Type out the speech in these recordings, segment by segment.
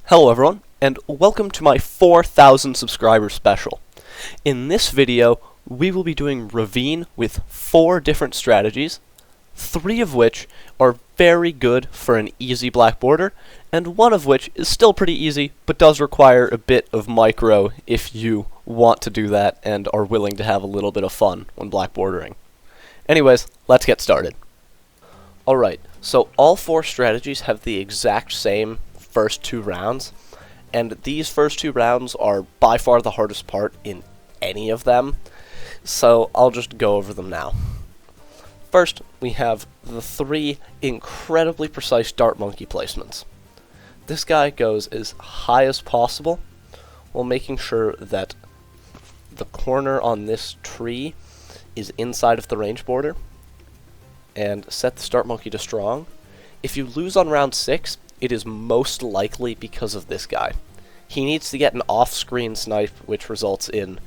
Hello everyone, and welcome to my 4,000 subscriber special. In this video, we will be doing Ravine with 4 different strategies, 3 of which are very good for an easy black border, and 1 of which is still pretty easy, but does require a bit of micro if you want to do that and are willing to have a little bit of fun when black bordering. Anyways, let's get started. Alright, so all 4 strategies have the exact same first 2 rounds, and these first 2 rounds are by far the hardest part in any of them, so I'll just go over them now. First, we have the 3 incredibly precise dart monkey placements. This guy goes as high as possible while making sure that the corner on this tree is inside of the range border, and set the dart monkey to strong. If you lose on round 6, it is most likely because of this guy. He needs to get an off-screen snipe, which results in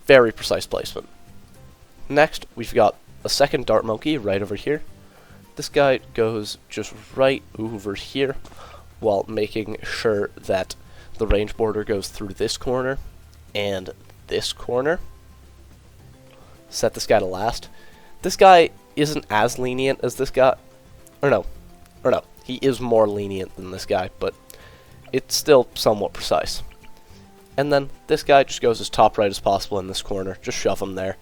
very precise placement. Next, we've got a second dart monkey right over here. This guy goes just right over here while making sure that the range border goes through this corner and this corner. Set this guy to last. This guy isn't as lenient as this guy. Or no. He is more lenient than this guy, but it's still somewhat precise. And then this guy just goes as top right as possible in this corner. Just shove him there.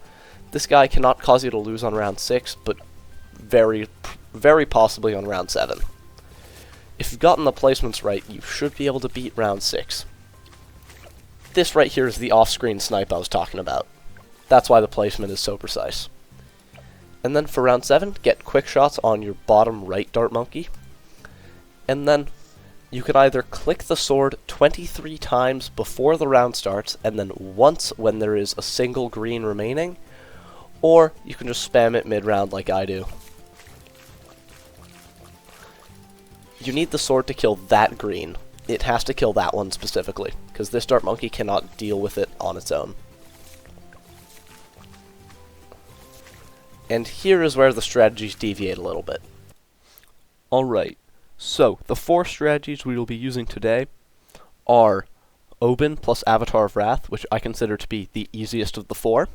This guy cannot cause you to lose on round 6, but very possibly on round 7. If you've gotten the placements right, you should be able to beat round 6. This right here is the off-screen snipe I was talking about. That's why the placement is so precise. And then for round 7, get quick shots on your bottom right dart monkey. And then you can either click the sword 23 times before the round starts, and then once when there is a single green remaining, or you can just spam it mid-round like I do. You need the sword to kill that green. It has to kill that one specifically, because this dart monkey cannot deal with it on its own. And here is where the strategies deviate a little bit. Alright, so the 4 strategies we will be using today are Obyn plus Avatar of Wrath, which I consider to be the easiest of the 4.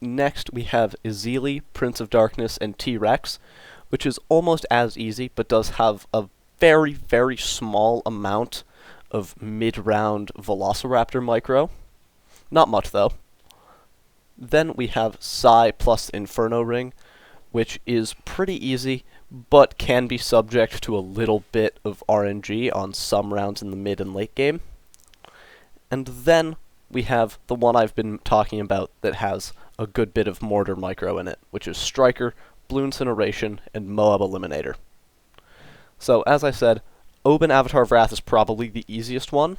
Next we have Ezili, Prince of Darkness, and TD6, which is almost as easy, but does have a very, very small amount of mid-round Velociraptor micro. Not much though. Then we have Psi plus Inferno Ring, which is pretty easy, but can be subject to a little bit of RNG on some rounds in the mid and late game. And then we have the one I've been talking about that has a good bit of mortar micro in it, which is Striker, Blooncin, and Moab Eliminator. So, as I said, Obyn Avatar of Wrath is probably the easiest one.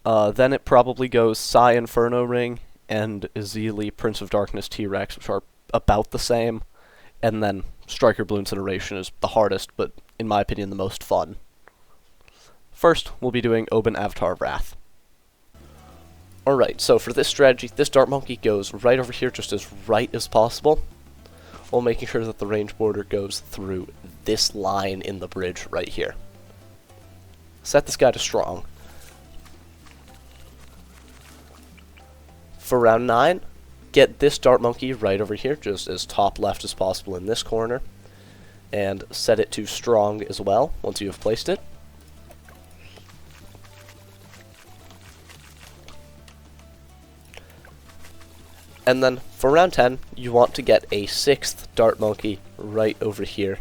Then it probably goes Psi Inferno Ring and Ezili Prince of Darkness TD6, which are about the same. And then Striker Bloons iteration is the hardest, but in my opinion the most fun. First, we'll be doing Obyn Avatar of Wrath. Alright, so for this strategy, this dart monkey goes right over here just as right as possible, while making sure that the range border goes through this line in the bridge right here. Set this guy to strong. For round 9, get this dart monkey right over here, just as top left as possible in this corner, and set it to strong as well, once you have placed it. And then, for round 10, you want to get a 6th dart monkey right over here,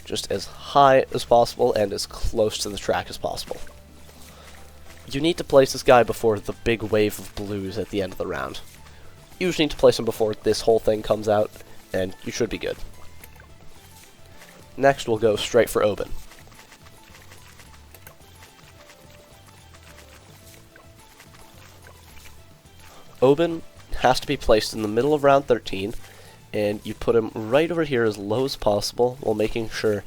just as high as possible and as close to the track as possible. You need to place this guy before the big wave of blues at the end of the round. You just need to place him before this whole thing comes out, and you should be good. Next, we'll go straight for Obyn. Obyn has to be placed in the middle of round 13, and you put him right over here as low as possible while making sure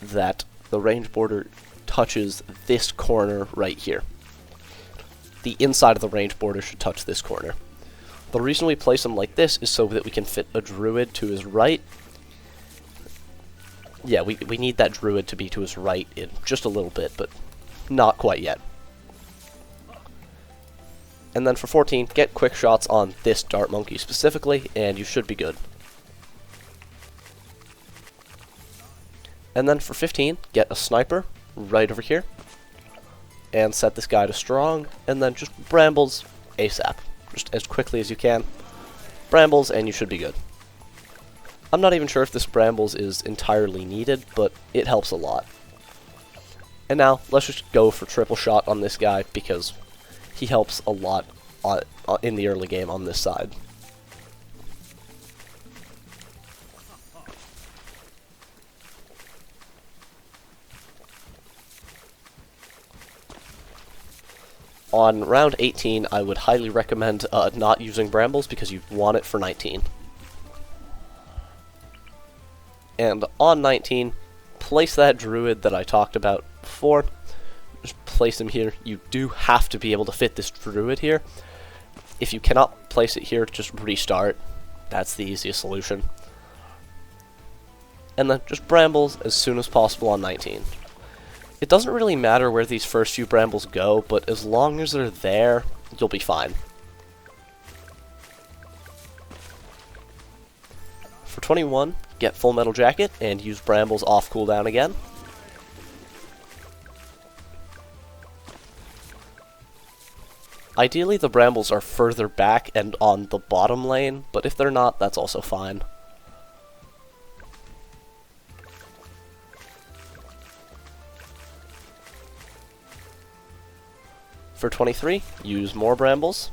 that the range border touches this corner right here. The inside of the range border should touch this corner. The reason we place him like this is so that we can fit a druid to his right. Yeah, we need that druid to be to his right in just a little bit, but not quite yet. And then for 14, get quick shots on this dart monkey specifically, and you should be good. And then for 15, get a sniper right over here, and set this guy to strong, and then just brambles ASAP, just as quickly as you can. Brambles, and you should be good. I'm not even sure if this brambles is entirely needed, but it helps a lot. And now, let's just go for triple shot on this guy, because he helps a lot in the early game on this side. On round 18, I would highly recommend not using brambles because you want it for 19. And on 19, place that druid that I talked about before. Just place him here. You do have to be able to fit this druid here. If you cannot place it here, just restart. That's the easiest solution. And then just brambles as soon as possible on 19. It doesn't really matter where these first few brambles go, but as long as they're there, you'll be fine. For 21, get Full Metal Jacket and use brambles off cooldown again. Ideally, the brambles are further back and on the bottom lane, but if they're not, that's also fine. For 23, use more brambles.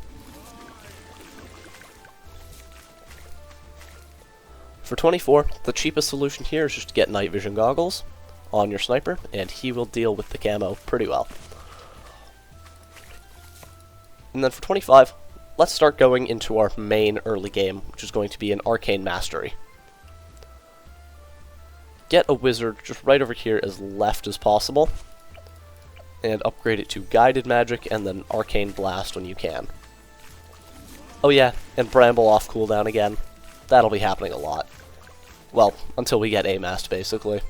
For 24, the cheapest solution here is just to get night vision goggles on your sniper, and he will deal with the camo pretty well. And then for 25, let's start going into our main early game, which is going to be an Arcane Mastery. Get a wizard just right over here as left as possible, and upgrade it to Guided Magic and then Arcane Blast when you can. Oh yeah, and Bramble off cooldown again. That'll be happening a lot. Well, until we get Amassed, basically.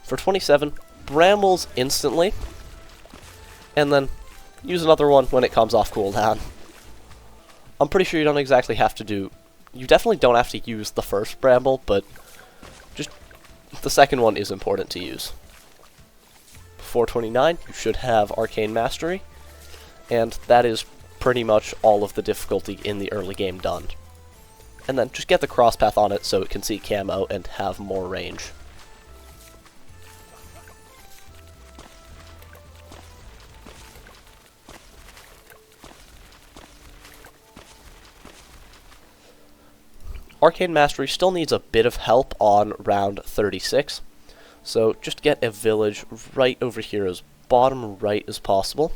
For 27, Brambles instantly, and then use another one when it comes off cooldown. I'm pretty sure you don't exactly have to do... You definitely don't have to use the first Bramble, but just the second one is important to use. Before 29, you should have Arcane Mastery, and that is pretty much all of the difficulty in the early game done. And then just get the cross path on it so it can see camo and have more range. Arcane Mastery still needs a bit of help on round 36, so just get a village right over here as bottom right as possible.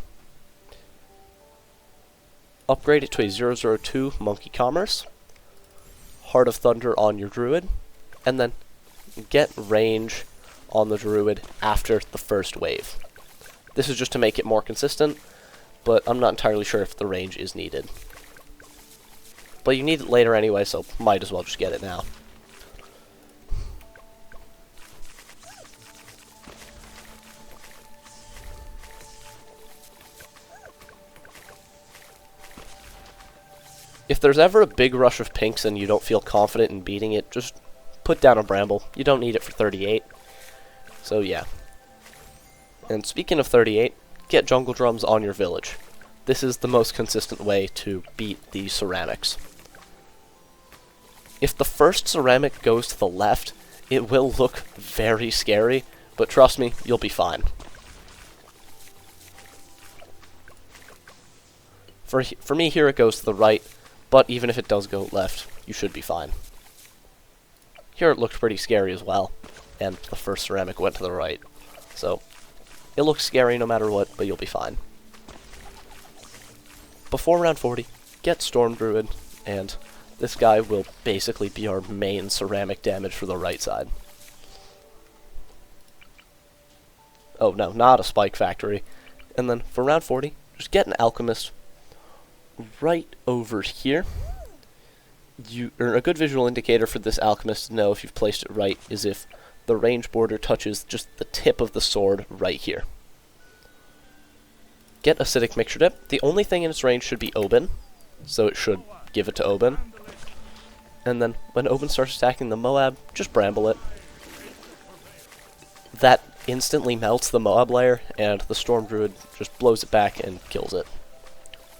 Upgrade it to a 002 Monkey Commerce, Heart of Thunder on your Druid, and then get range on the Druid after the first wave. This is just to make it more consistent, but I'm not entirely sure if the range is needed. But you need it later anyway, so might as well just get it now. If there's ever a big rush of pinks and you don't feel confident in beating it, just put down a Bramble. You don't need it for 38. So yeah. And speaking of 38, get Jungle Drums on your village. This is the most consistent way to beat these ceramics. If the first ceramic goes to the left, it will look very scary, but trust me, you'll be fine. For me here it goes to the right, but even if it does go left, you should be fine. Here it looked pretty scary as well, and the first ceramic went to the right. So, it looks scary no matter what, but you'll be fine. Before round 40, get Storm Druid, and this guy will basically be our main ceramic damage for the right side. Oh no, not a Spike Factory. And then for round 40, just get an Alchemist right over here. a good visual indicator for this alchemist to know if you've placed it right is if the range border touches just the tip of the sword right here. Get acidic mixture dip. The only thing in its range should be Obyn, so it should give it to Obyn. And then when Obyn starts attacking the Moab, just bramble it. That instantly melts the Moab layer, and the Storm Druid just blows it back and kills it.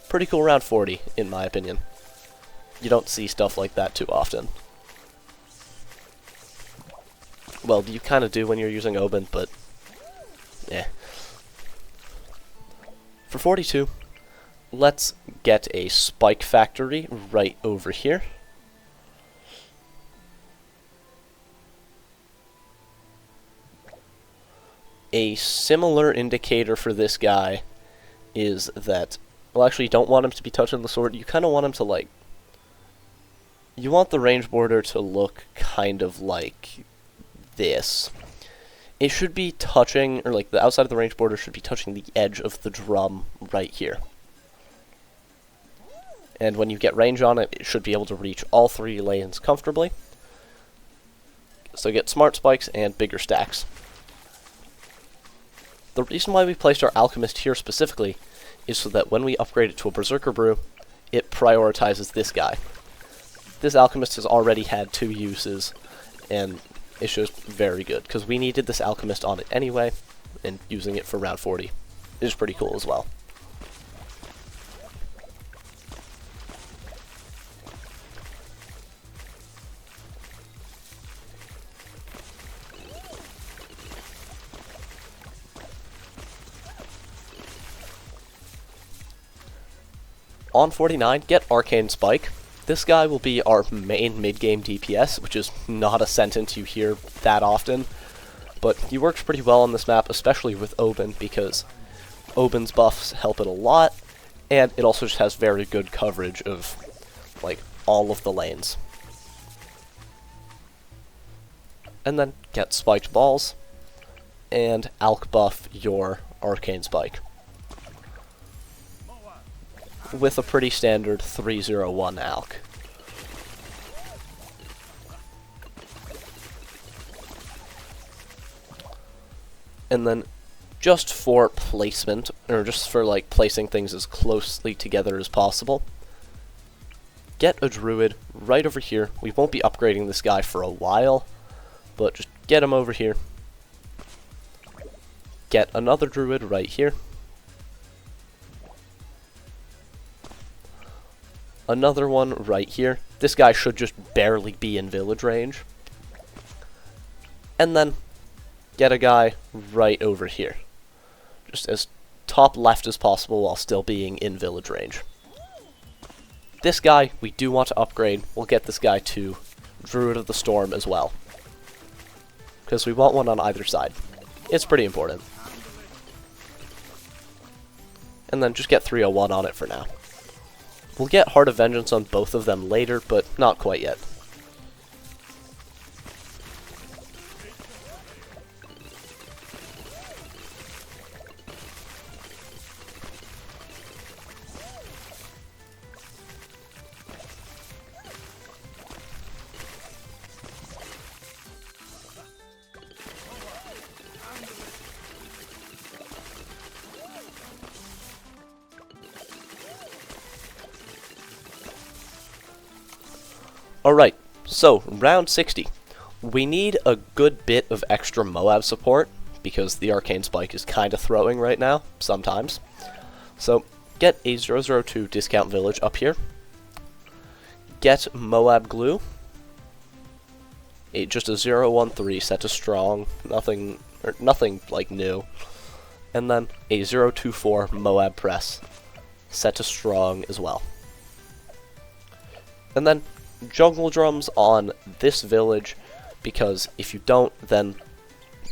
Pretty cool round 40, in my opinion. You don't see stuff like that too often. Well, you kind of do when you're using Obyn, but eh. For 42, let's get a spike factory right over here. A similar indicator for this guy is that, well, actually, you don't want him to be touching the sword. You kind of want him to, like, you want the range border to look kind of like this. It should be touching, or like the outside of the range border should be touching the edge of the drum right here. And when you get range on it, it should be able to reach all three lanes comfortably. So get smart spikes and bigger stacks. The reason why we placed our alchemist here specifically is so that when we upgrade it to a berserker brew, it prioritizes this guy. This alchemist has already had 2 uses, and it's just very good, because we needed this alchemist on it anyway, and using it for round 40 is pretty cool as well. On 49, get Arcane Spike. This guy will be our main mid-game DPS, which is not a sentence you hear that often, but he works pretty well on this map, especially with Obyn, because Obyn's buffs help it a lot, and it also just has very good coverage of, like, all of the lanes. And then get Spiked Balls, and Alch buff your Arcane Spike, with a pretty standard 301 Alch. And then, just for placement, or just for like placing things as closely together as possible, get a druid right over here. We won't be upgrading this guy for a while, but just get him over here. Get another druid right here. Another one right here. This guy should just barely be in village range. And then get a guy right over here. Just as top left as possible while still being in village range. This guy we do want to upgrade. We'll get this guy to Druid of the Storm as well, because we want one on either side. It's pretty important. And then just get 301 on it for now. We'll get Heart of Vengeance on both of them later, but not quite yet. Alright, so round 60. We need a good bit of extra Moab support, because the Arcane Spike is kind of throwing right now, sometimes. So, get a 002 discount village up here. Get Moab Glue. Just a 013 set to strong, nothing like new. And then a 024 Moab Press, set to strong as well. And then jungle drums on this village, because if you don't, then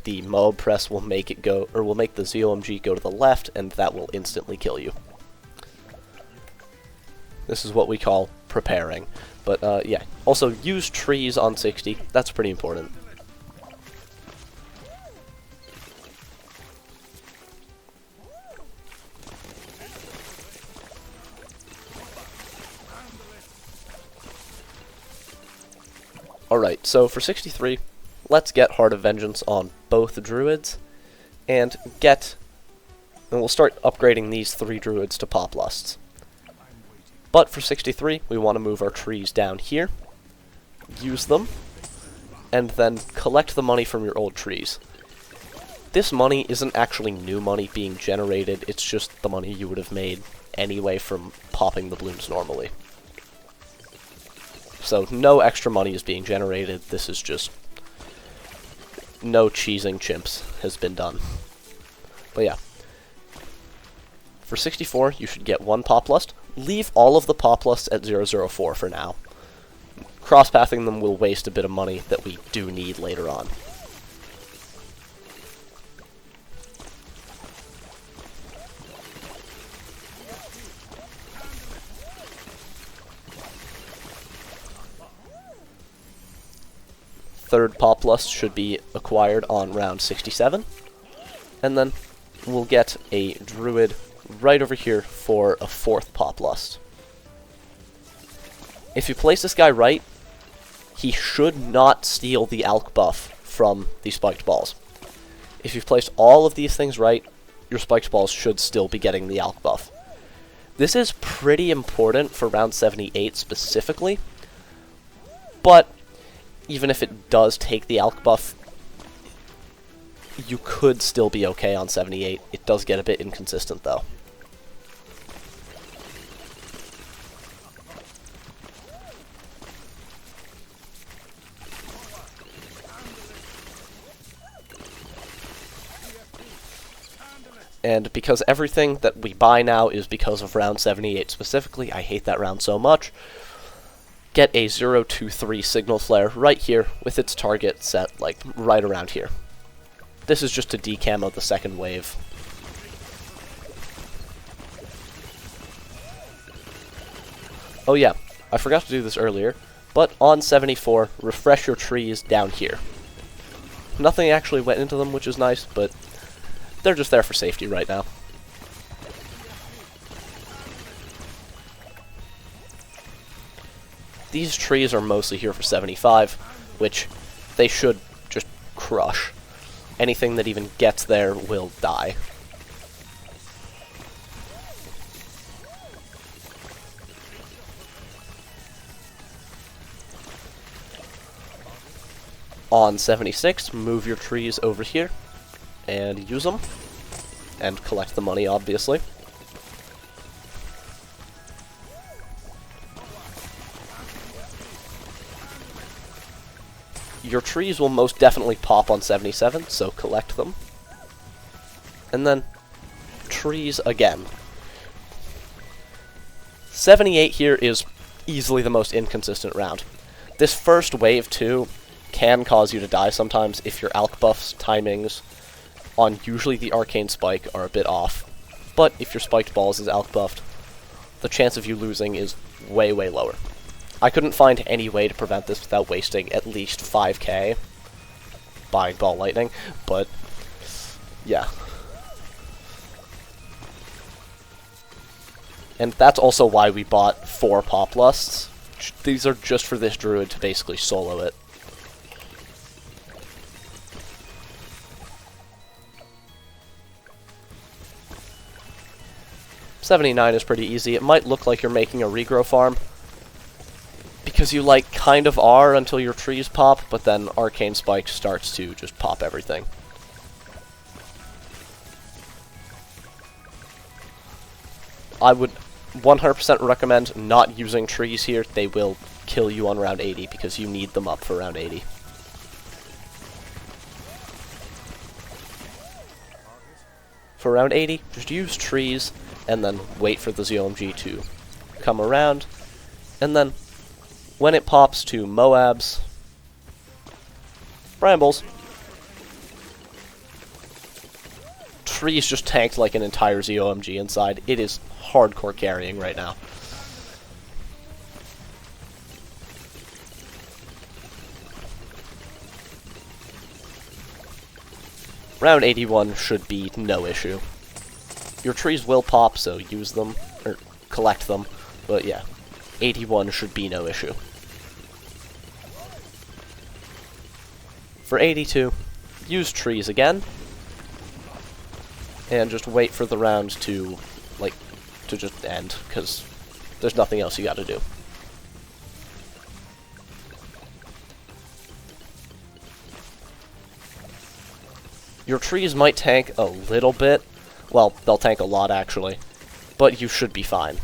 the Moab Press will make it go, or will make the ZOMG go to the left, and that will instantly kill you. This is what we call preparing. But yeah, also use trees on 60. That's pretty important. Alright, so for 63, let's get Heart of Vengeance on both druids, and we'll start upgrading these 3 druids to Pop Lusts. But for 63, we want to move our trees down here, use them, and then collect the money from your old trees. This money isn't actually new money being generated, it's just the money you would have made anyway from popping the Bloons normally. So no extra money is being generated, this is just no cheesing chimps has been done. But yeah. For 64, you should get 1 Pop Lust. Leave all of the Pop Lusts at 004 for now. Cross-pathing them will waste a bit of money that we do need later on. Third Pop Lust should be acquired on round 67. And then we'll get a druid right over here for a 4th Pop Lust. If you place this guy right, he should not steal the alk buff from the spiked balls. If you've placed all of these things right, your spiked balls should still be getting the alk buff. This is pretty important for round 78 specifically, but even if it does take the alk buff, you could still be okay on 78. It does get a bit inconsistent though. And because everything that we buy now is because of round 78 specifically, I hate that round so much, get a 023 signal flare right here with its target set like right around here. This is just to decamo the second wave. Oh yeah, I forgot to do this earlier, but on 74, refresh your trees down here. Nothing actually went into them, which is nice, but they're just there for safety right now. These trees are mostly here for 75, which they should just crush. Anything that even gets there will die. On 76, move your trees over here and use them, and collect the money, obviously. Your trees will most definitely pop on 77, so collect them. And then, trees again. 78 here is easily the most inconsistent round. This first wave, too, can cause you to die sometimes if your alk buffs timings on usually the arcane spike are a bit off. But if your spiked balls is alk buffed, the chance of you losing is way, way lower. I couldn't find any way to prevent this without wasting at least 5k buying ball lightning, but yeah. And that's also why we bought 4 Pop Lusts. These are just for this druid to basically solo it. $79 is pretty easy. It might look like you're making a regrow farm, because you, like, kind of are until your trees pop, but then Arcane Spike starts to just pop everything. I would 100% recommend not using trees here. They will kill you on round 80, because you need them up for round 80. For round 80, just use trees, and then wait for the ZOMG to come around, and then when it pops to Moabs, Brambles, trees just tanked like an entire ZOMG inside. It is hardcore carrying right now. Round 81 should be no issue. Your trees will pop, so use them, or collect them, but yeah, 81 should be no issue. For 82, use trees again, and just wait for the round to, to just end, because there's nothing else you gotta do. Your trees might tank a little bit. Well, they'll tank a lot, actually. But you should be fine.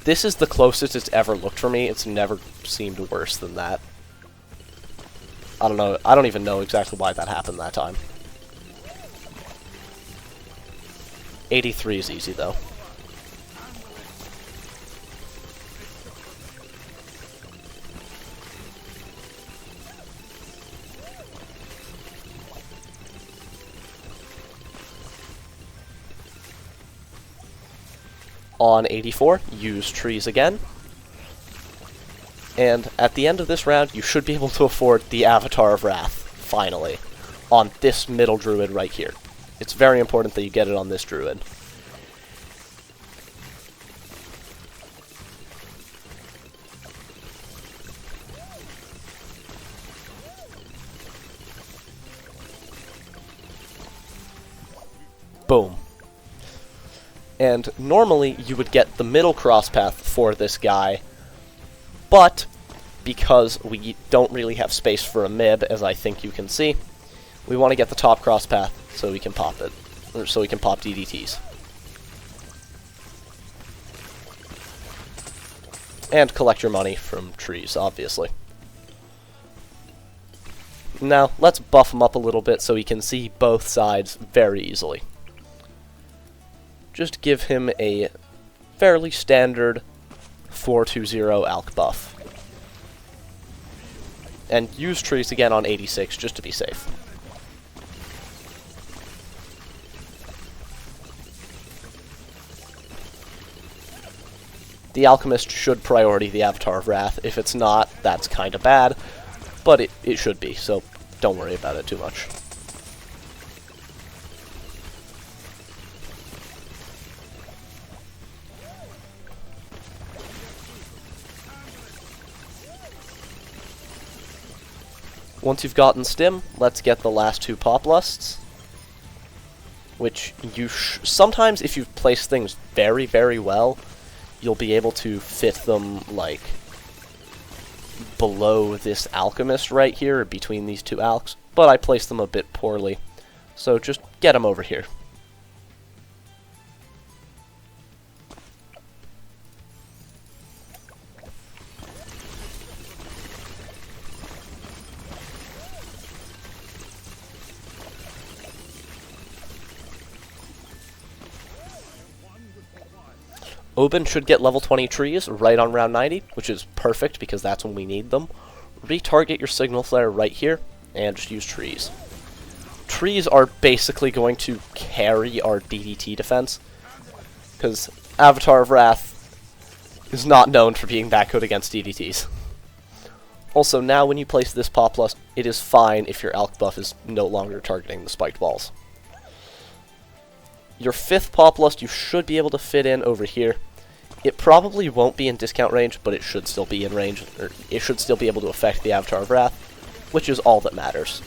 This is the closest it's ever looked for me. It's never seemed worse than that. I don't know. I don't even know exactly why that happened that time. 83 is easy, though. On 84, use trees again. And at the end of this round, you should be able to afford the Avatar of Wrath, finally, on this middle druid right here. It's very important that you get it on this druid. Boom. And normally you would get the middle cross path for this guy, but because we don't really have space for a mib, as I think you can see, we want to get the top cross path so we can pop it, or so we can pop DDTs. And collect your money from trees, obviously. Now, let's buff him up a little bit so he can see both sides very easily. Just give him a fairly standard 420 alch buff. And use trees again on 86 just to be safe. The Alchemist should priority the Avatar of Wrath. If it's not, that's kind of bad, but it should be, so don't worry about it too much. Once you've gotten Stim, let's get the last two Pop Lusts, which you sometimes, if you place things very, very well, you'll be able to fit them, like, below this Alchemist right here, or between these two Alchs, but I placed them a bit poorly, so just get them over here. Obyn should get level 20 trees right on round 90, which is perfect because that's when we need them. Retarget your signal flare right here, and just use trees. Trees are basically going to carry our DDT defense, because Avatar of Wrath is not known for being that good against DDTs. Also, now when you place this Pop Lust, it is fine if your Alch buff is no longer targeting the spiked balls. Your fifth Pop Lust you should be able to fit in over here. It probably won't be in discount range, but it should still be in range, or it should still be able to affect the Avatar of Wrath, which is all that matters.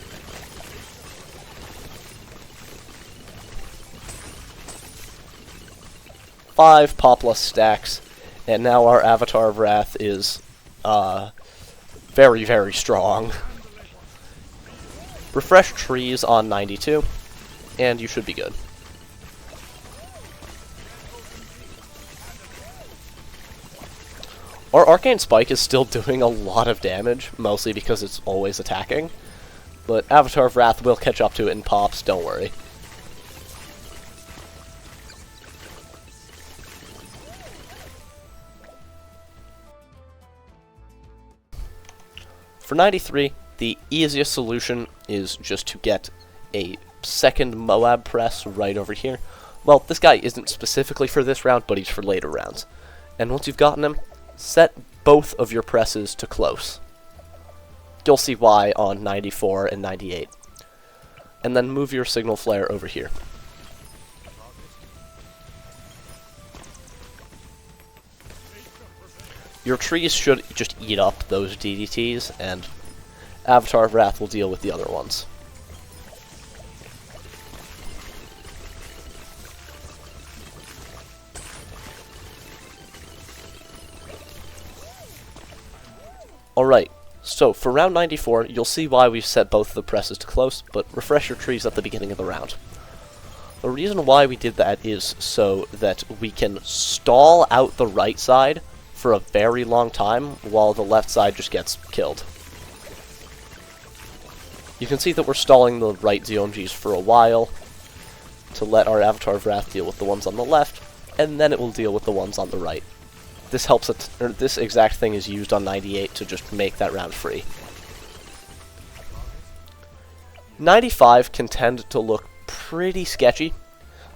Five Pop Lust stacks, and now our Avatar of Wrath is, very, very strong. Refresh trees on 92, and you should be good. Our Arcane Spike is still doing a lot of damage, mostly because it's always attacking. But Avatar of Wrath will catch up to it in pops, don't worry. For 93, the easiest solution is just to get a second Moab press right over here. Well, this guy isn't specifically for this round, but he's for later rounds. And once you've gotten him, set both of your presses to close. You'll see why on 94 and 98. And then move your signal flare over here. Your trees should just eat up those DDTs, and Avatar of Wrath will deal with the other ones. Alright, so for round 94, you'll see why we've set both of the presses to close, but refresh your trees at the beginning of the round. The reason why we did that is so that we can stall out the right side for a very long time, while the left side just gets killed. You can see that we're stalling the right ZOMGs for a while, to let our Avatar of Wrath deal with the ones on the left, and then it will deal with the ones on the right. This helps this exact thing is used on 98 to just make that round free. 95 can tend to look pretty sketchy,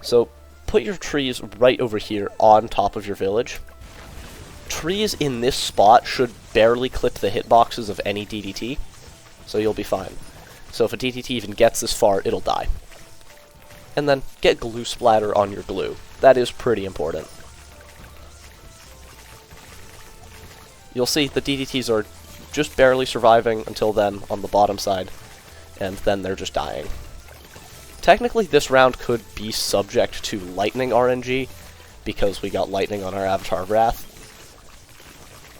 so put your trees right over here on top of your village. Trees in this spot should barely clip the hitboxes of any DDT, so you'll be fine. So if a DDT even gets this far, it'll die. And then get glue splatter on your glue. That is pretty important. You'll see the DDTs are just barely surviving until then on the bottom side, and then they're just dying. Technically, this round could be subject to lightning RNG, because we got lightning on our Avatar of Wrath.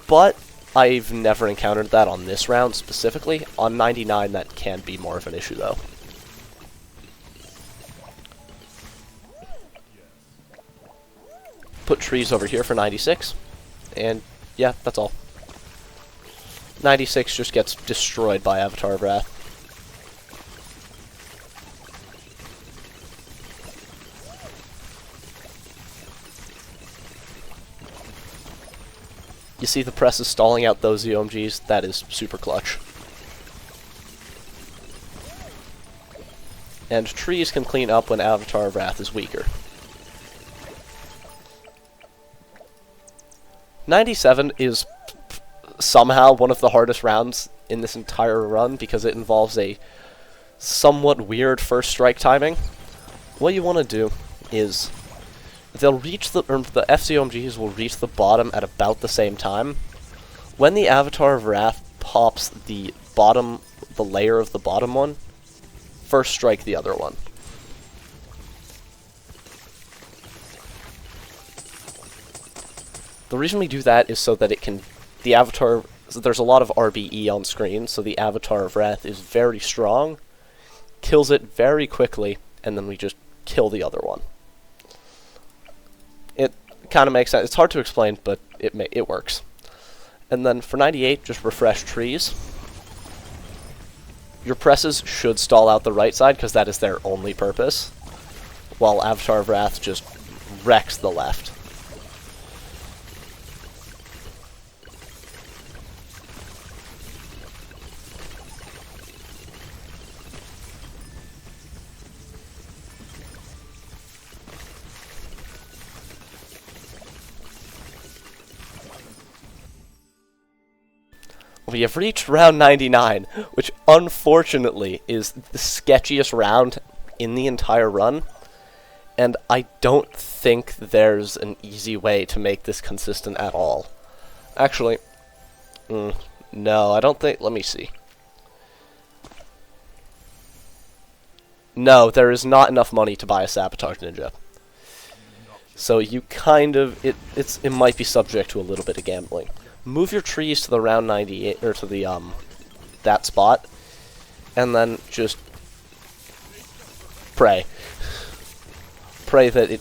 But I've never encountered that on this round specifically. On 99, that can be more of an issue, though. Put trees over here for 96, and yeah, that's all. 96 just gets destroyed by Avatar of Wrath. You see the press is stalling out those ZOMGs? That is super clutch. And trees can clean up when Avatar of Wrath is weaker. 97 is somehow one of the hardest rounds in this entire run because it involves a somewhat weird first strike timing. What you want to do is they'll reach the FZOMGs will reach the bottom at about the same time. When the Avatar of Wrath pops the layer of the bottom one, first strike the other one. The reason we do that is so that it can so there's a lot of RBE on screen, so the Avatar of Wrath is very strong, kills it very quickly, and then we just kill the other one. It kind of makes sense. It's hard to explain, but it works. And then for 98, just refresh trees. Your presses should stall out the right side, because that is their only purpose, while Avatar of Wrath just wrecks the left. We have reached round 99, which unfortunately is the sketchiest round in the entire run, and I don't think there's an easy way to make this consistent at all. Actually, no, I don't think, let me see. No, there is not enough money to buy a Sabotage Ninja. So you kind of, it might be subject to a little bit of gambling. Move your trees to the round 98, or to the, that spot, and then just pray. Pray that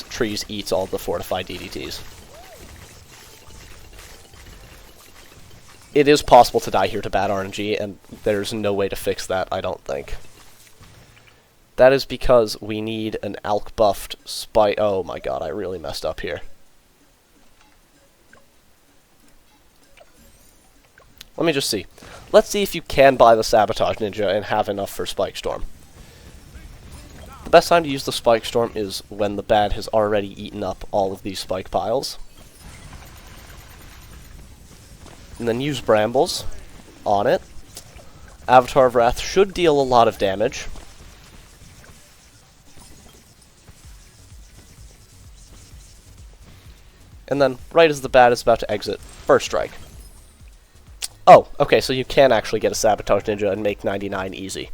trees eats all the fortified DDTs. It is possible to die here to bad RNG, and there's no way to fix that, I don't think. That is because we need an alk buffed spike. Oh my god, I really messed up here. Let me just see. Let's see if you can buy the Sabotage Ninja and have enough for Spike Storm. The best time to use the Spike Storm is when the bad has already eaten up all of these spike piles. And then use Brambles on it. Avatar of Wrath should deal a lot of damage. And then, right as the bad is about to exit, first strike. Oh, okay, so you can actually get a Sabotage Ninja and make 99 easy.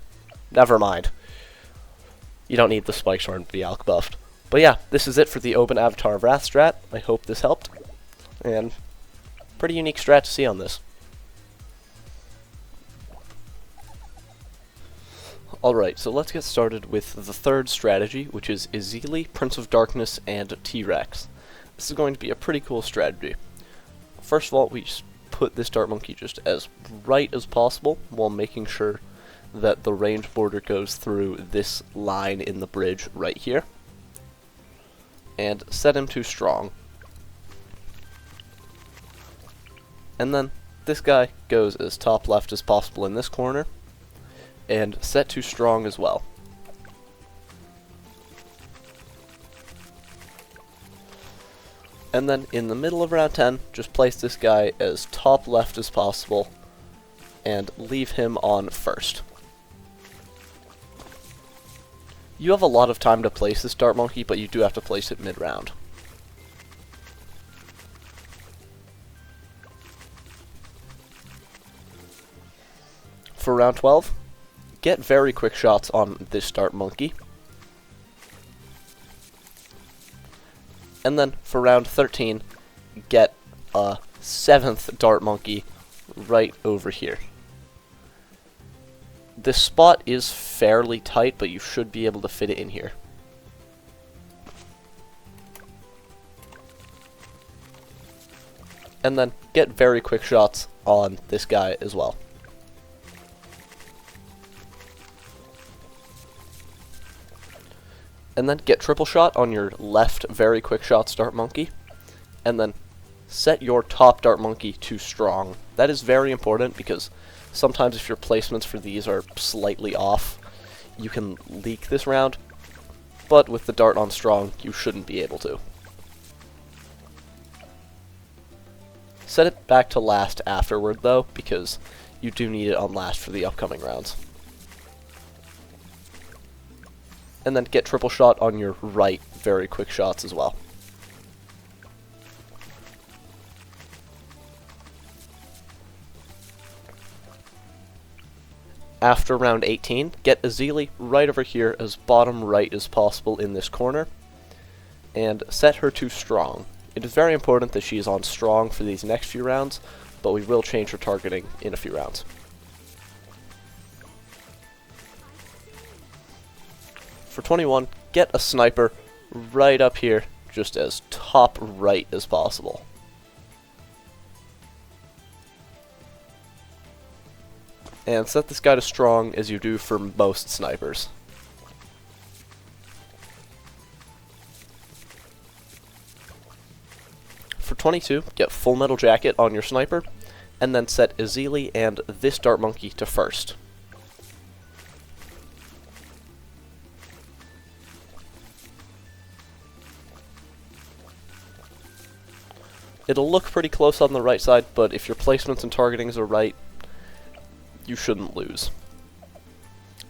Never mind. You don't need the Spike Sword to be alk buffed. But yeah, this is it for the Obyn Avatar of Wrath strat. I hope this helped. And pretty unique strat to see on this. Alright, so let's get started with the third strategy, which is Ezili, Prince of Darkness, and T-Rex. This is going to be a pretty cool strategy. First of all, we put this Dart Monkey just as right as possible, while making sure that the range border goes through this line in the bridge right here. And set him to strong. And then this guy goes as top left as possible in this corner, and set to strong as well. And then in the middle of round 10, just place this guy as top left as possible, and leave him on first. You have a lot of time to place this Dart Monkey, but you do have to place it mid-round. For round 12, get very quick shots on this Dart Monkey. And then for round 13, get a 7th Dart Monkey right over here. This spot is fairly tight, but you should be able to fit it in here. And then get very quick shots on this guy as well. And then get triple shot on your left very quick shots Dart Monkey. And then set your top Dart Monkey to strong. That is very important because sometimes if your placements for these are slightly off, you can leak this round. But with the Dart on strong, you shouldn't be able to. Set it back to last afterward though, because you do need it on last for the upcoming rounds. And then get triple shot on your right very quick shots as well. After round 18, get Ezili right over here as bottom right as possible in this corner, and set her to strong. It is very important that she is on strong for these next few rounds, but we will change her targeting in a few rounds. For 21, get a sniper right up here, just as top right as possible. And set this guy to strong as you do for most snipers. For 22, get Full Metal Jacket on your sniper, and then set Ezili and this Dart Monkey to first. It'll look pretty close on the right side, but if your placements and targetings are right, you shouldn't lose.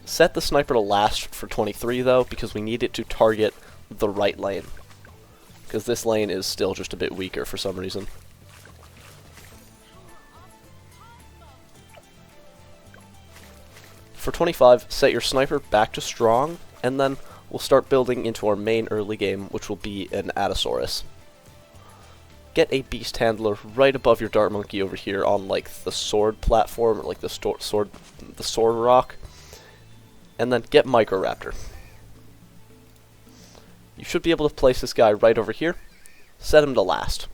Set the sniper to last for 23 though, because we need it to target the right lane. Because this lane is still just a bit weaker for some reason. For 25, set your sniper back to strong, and then we'll start building into our main early game, which will be an Adasaurus. Get a Beast Handler right above your Dart Monkey over here on like the sword platform, or like the sword rock, and then get Microraptor. You should be able to place this guy right over here. Set him to last.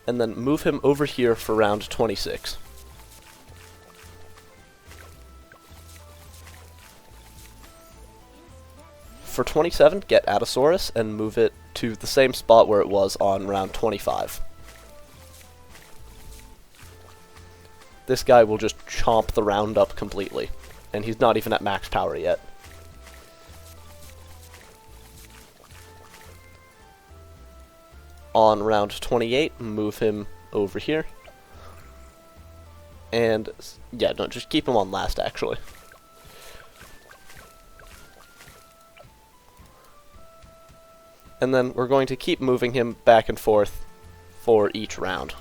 And then move him over here for round 26. For 27, get Adasaurus and move it to the same spot where it was on round 25. This guy will just chomp the round up completely, and he's not even at max power yet. On round 28, move him over here. And, yeah, no, just keep him on last, actually. And then we're going to keep moving him back and forth for each round.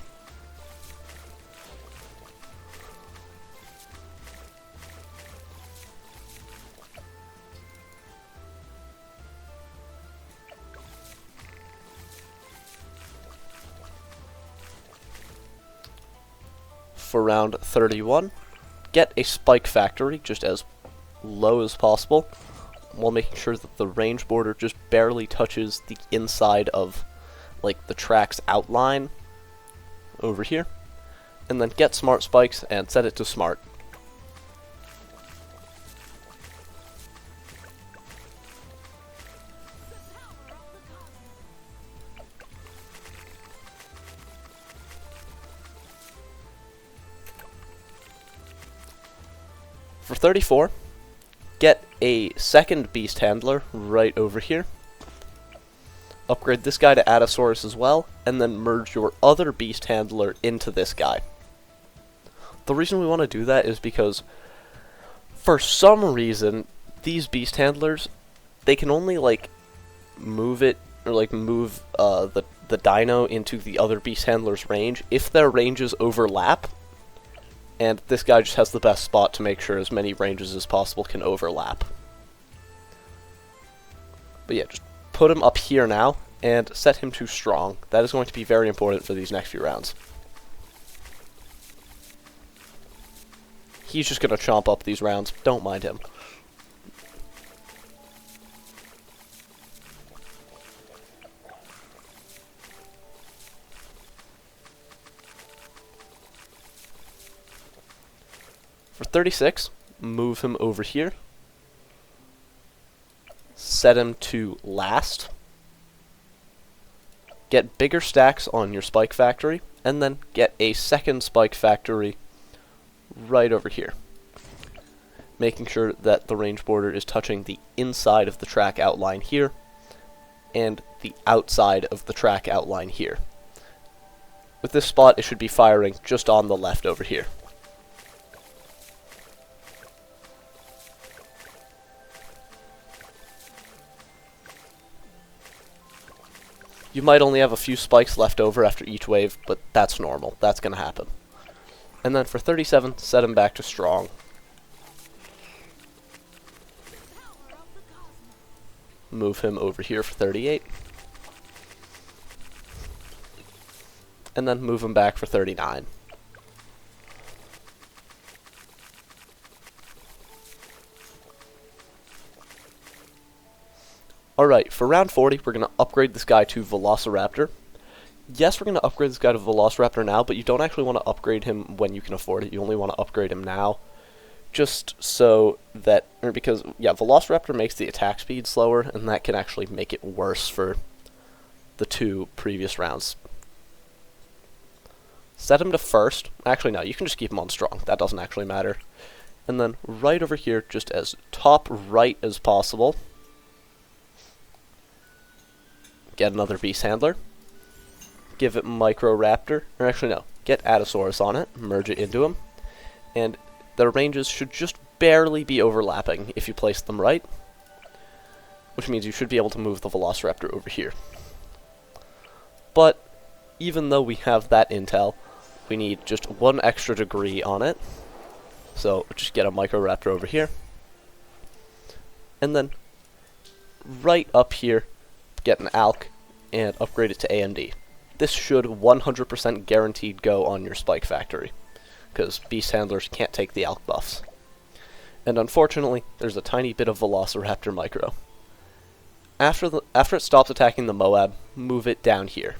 For round 31, get a spike factory just as low as possible, while making sure that the range border just barely touches the inside of, like, the track's outline over here. And then get smart spikes and set it to smart. For 34, get a second beast handler right over here. Upgrade this guy to Adasaurus as well, and then merge your other beast handler into this guy. The reason we want to do that is because, for some reason, these beast handlers, they can only, like, move it, or, like, move the dino into the other beast handler's range if their ranges overlap. And this guy just has the best spot to make sure as many ranges as possible can overlap. But yeah, just put him up here now, and set him to strong. That is going to be very important for these next few rounds. He's just going to chomp up these rounds, don't mind him. For 36, move him over here. Set him to last. Get bigger stacks on your spike factory, and then get a second spike factory right over here. Making sure that the range border is touching the inside of the track outline here, and the outside of the track outline here. With this spot, it should be firing just on the left over here. You might only have a few spikes left over after each wave, but that's normal. That's going to happen. And then for 37, set him back to strong. Move him over here for 38. And then move him back for 39. Alright, for round 40, we're going to upgrade this guy to Velociraptor. Yes, we're going to upgrade this guy to Velociraptor now, but you don't actually want to upgrade him when you can afford it. You only want to upgrade him now. Just so that, or because, yeah, Velociraptor makes the attack speed slower, and that can actually make it worse for the two previous rounds. Set him to first. Actually, no, you can just keep him on strong. That doesn't actually matter. And then right over here, just as top right as possible, get another beast handler. Give it Microraptor. Or actually, no. Get Adasaurus on it. Merge it into him. And their ranges should just barely be overlapping if you place them right. Which means you should be able to move the Velociraptor over here. But even though we have that intel, we need just one extra degree on it. So just get a Microraptor over here. And then right up here, get an ALK and upgrade it to AMD. This should 100% guaranteed go on your spike factory, because beast handlers can't take the ALK buffs. And unfortunately, there's a tiny bit of Velociraptor micro. After it stops attacking the Moab, move it down here.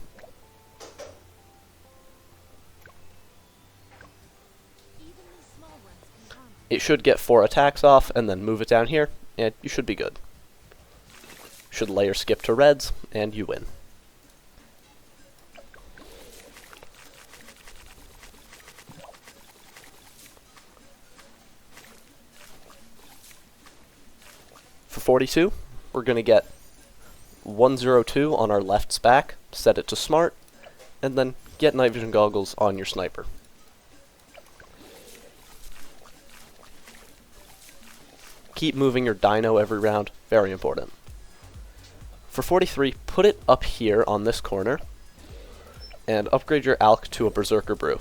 It should get 4 attacks off, and then move it down here, and you should be good. Should layer skip to reds, and you win. For 42, we're going to get 102 on our left's back, set it to smart, and then get night vision goggles on your sniper. keep moving your dino every round, very important. For 43, put it up here on this corner, and upgrade your Alk to a Berserker Brew.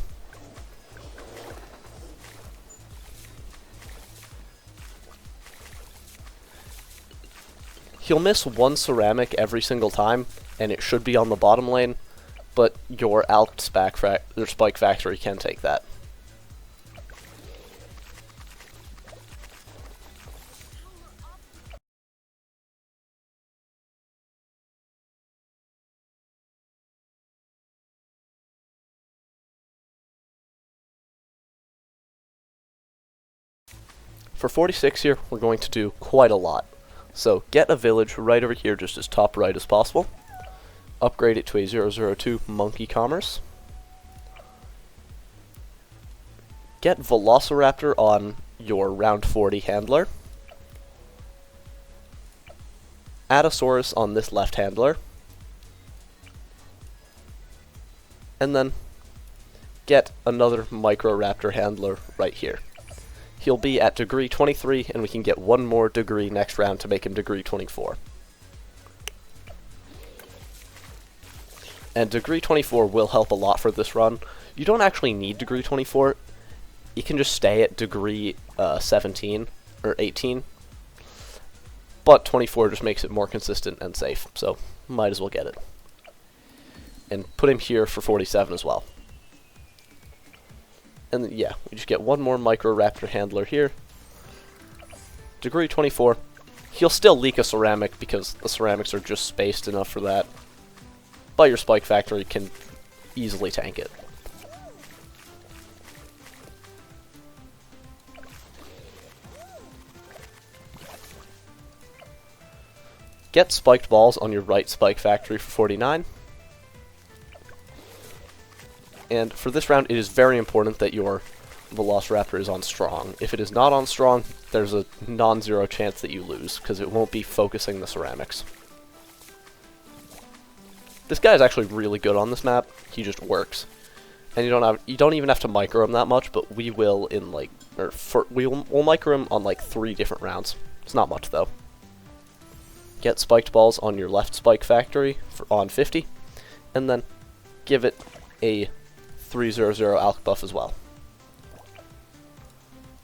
He'll miss one ceramic every single time, and it should be on the bottom lane, but your Alk Spike Factory can take that. For 46 here, we're going to do quite a lot. So get a village right over here, just as top right as possible. Upgrade it to a 002 Monkey Commerce. Get Velociraptor on your round 40 handler. Adasaurus on this left handler. And then get another Microraptor handler right here. He'll be at degree 23, and we can get one more degree next round to make him degree 24. And degree 24 will help a lot for this run. You don't actually need degree 24. You can just stay at degree 17 or 18. But 24 just makes it more consistent and safe, so might as well get it. And put him here for 47 as well. And then, yeah, we just get one more Microraptor handler here. Degree 24. He'll still leak a ceramic because the ceramics are just spaced enough for that. But your Spike Factory can easily tank it. Get spiked balls on your right Spike Factory for 49. And for this round, it is very important that your Velociraptor is on strong. If it is not on strong, there's a non-zero chance that you lose, because it won't be focusing the ceramics. This guy is actually really good on this map. He just works. And you don't even have to micro him that much, but we will in like, we'll micro him on like 3 different rounds. It's not much though. Get spiked balls on your left Spike Factory on 50, and then give it a 300 Alk buff as well.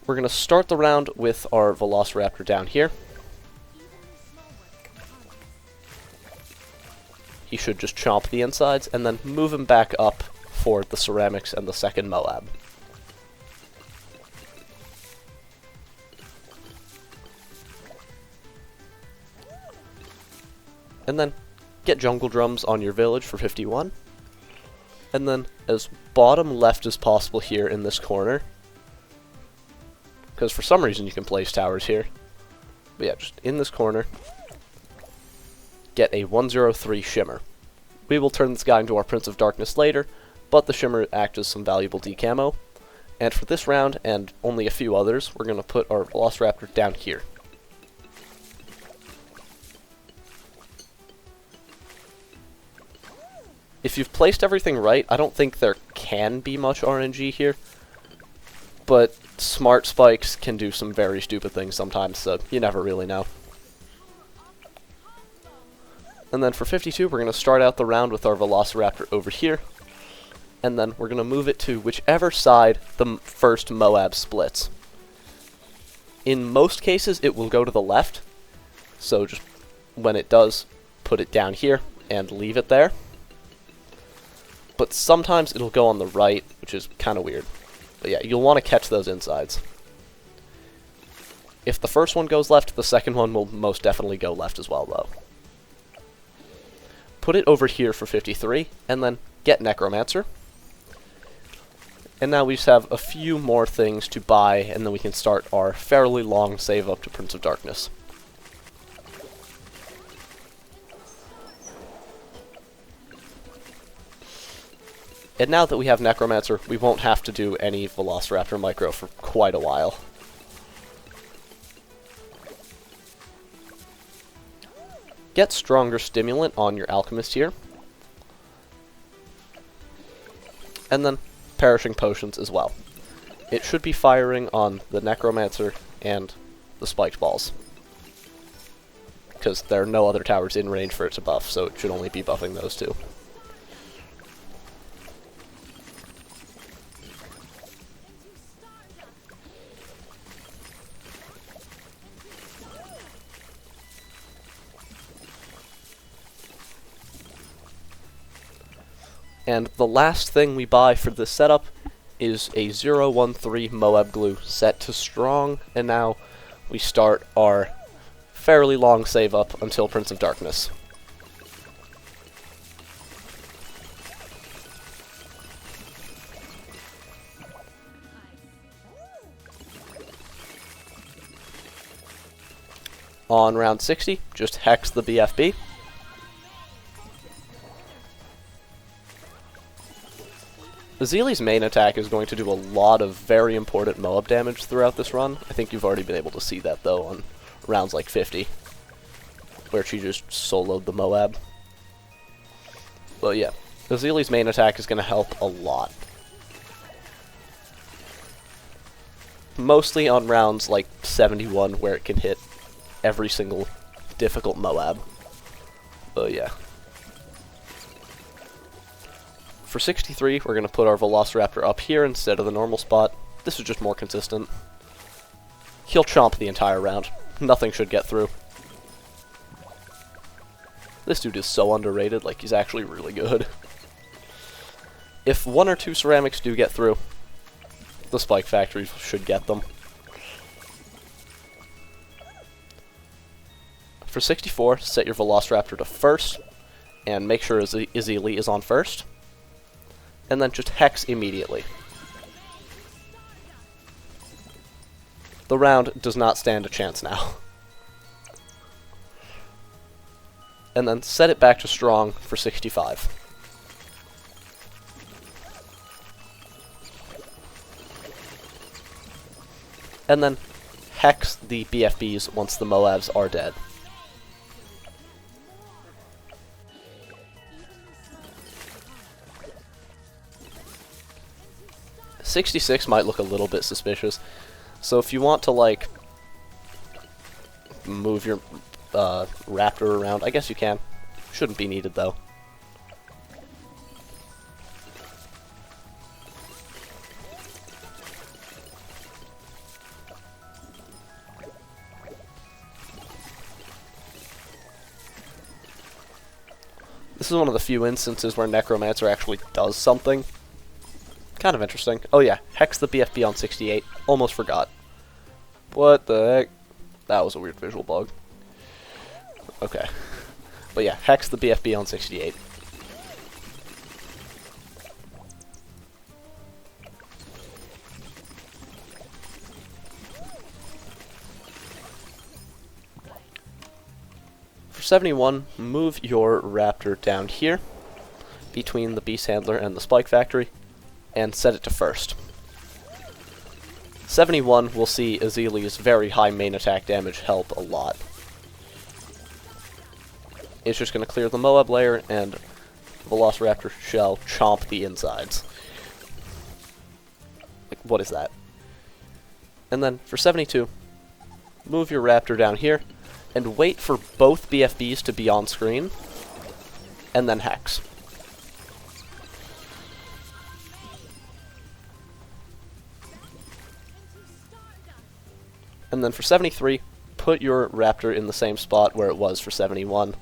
We're going to start the round with our Velociraptor down here. He should just chomp the insides, and then move him back up for the ceramics and the second Moab. And then get jungle drums on your village for 51. And then as bottom left as possible here in this corner, because for some reason you can place towers here. But yeah, just in this corner, get a 103 Shimmer. We will turn this guy into our Prince of Darkness later, but the Shimmer acts as some valuable decamo. And for this round, and only a few others, we're going to put our Velociraptor down here. If you've placed everything right, I don't think there can be much RNG here, but smart spikes can do some very stupid things sometimes, so you never really know. And then for 52, we're going to start out the round with our Velociraptor over here, and then we're going to move it to whichever side the first Moab splits. In most cases, it will go to the left, so just when it does, put it down here and leave it there. But sometimes it'll go on the right, which is kind of weird. But yeah, you'll want to catch those insides. If the first one goes left, the second one will most definitely go left as well, though. Put it over here for 53, and then get Necromancer. And now we just have a few more things to buy, and then we can start our fairly long save up to Prince of Darkness. And now that we have Necromancer, we won't have to do any Velociraptor Micro for quite a while. Get Stronger Stimulant on your Alchemist here. And then Perishing Potions as well. It should be firing on the Necromancer and the spiked balls. Because there are no other towers in range for it to buff, so it should only be buffing those two. And the last thing we buy for this setup is a 013 Moab glue set to strong, and now we start our fairly long save up until Prince of Darkness. On round 60, just hex the BFB. Ezili's main attack is going to do a lot of very important Moab damage throughout this run. I think you've already been able to see that, though, on rounds like 50, where she just soloed the Moab. But yeah, Ezili's main attack is going to help a lot. Mostly on rounds like 71, where it can hit every single difficult Moab. But yeah. For 63, we're going to put our Velociraptor up here instead of the normal spot. This is just more consistent. He'll chomp the entire round. Nothing should get through. This dude is so underrated, like, he's actually really good. If one or two ceramics do get through, the Spike Factory should get them. For 64, set your Velociraptor to first, and make sure Ezili is on first. And then just hex immediately. The round does not stand a chance now. And then set it back to strong for 65. And then hex the BFBs once the Moabs are dead. '66 might look a little bit suspicious, so if you want to, like, move your raptor around, I guess you can. Shouldn't be needed, though. This is one of the few instances where Necromancer actually does something. Kind of interesting. Oh yeah, hex the BFB on 68. Almost forgot. What the heck? That was a weird visual bug. Okay. But yeah, hex the BFB on 68. For 71, move your raptor down here, between the Beast Handler and the Spike Factory, and set it to first. 71 will see Ezili's very high main attack damage help a lot. It's just going to clear the Moab layer, and Velociraptor shall chomp the insides. Like, what is that? And then, for 72, move your raptor down here, and wait for both BFBs to be on screen, and then hex. And then for 73, put your raptor in the same spot where it was for 71,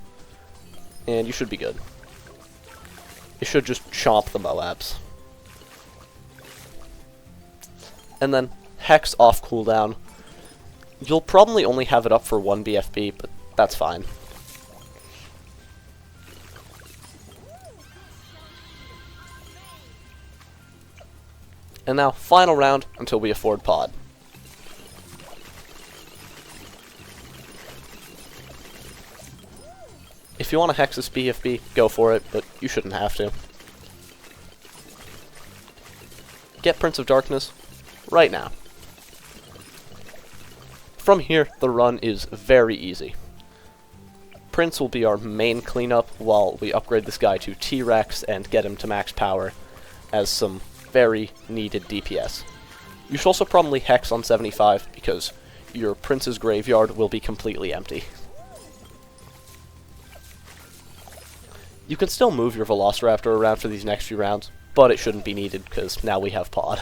and you should be good. It should just chomp the Moabs. And then hex off cooldown. You'll probably only have it up for one BFB, but that's fine. And now, final round until we afford pod. If you want to hex this BFB, go for it, but you shouldn't have to. Get Prince of Darkness right now. From here, the run is very easy. Prince will be our main cleanup while we upgrade this guy to T-Rex and get him to max power as some very needed DPS. You should also probably hex on 75 because your Prince's graveyard will be completely empty. You can still move your Velociraptor around for these next few rounds, but it shouldn't be needed because now we have Pod.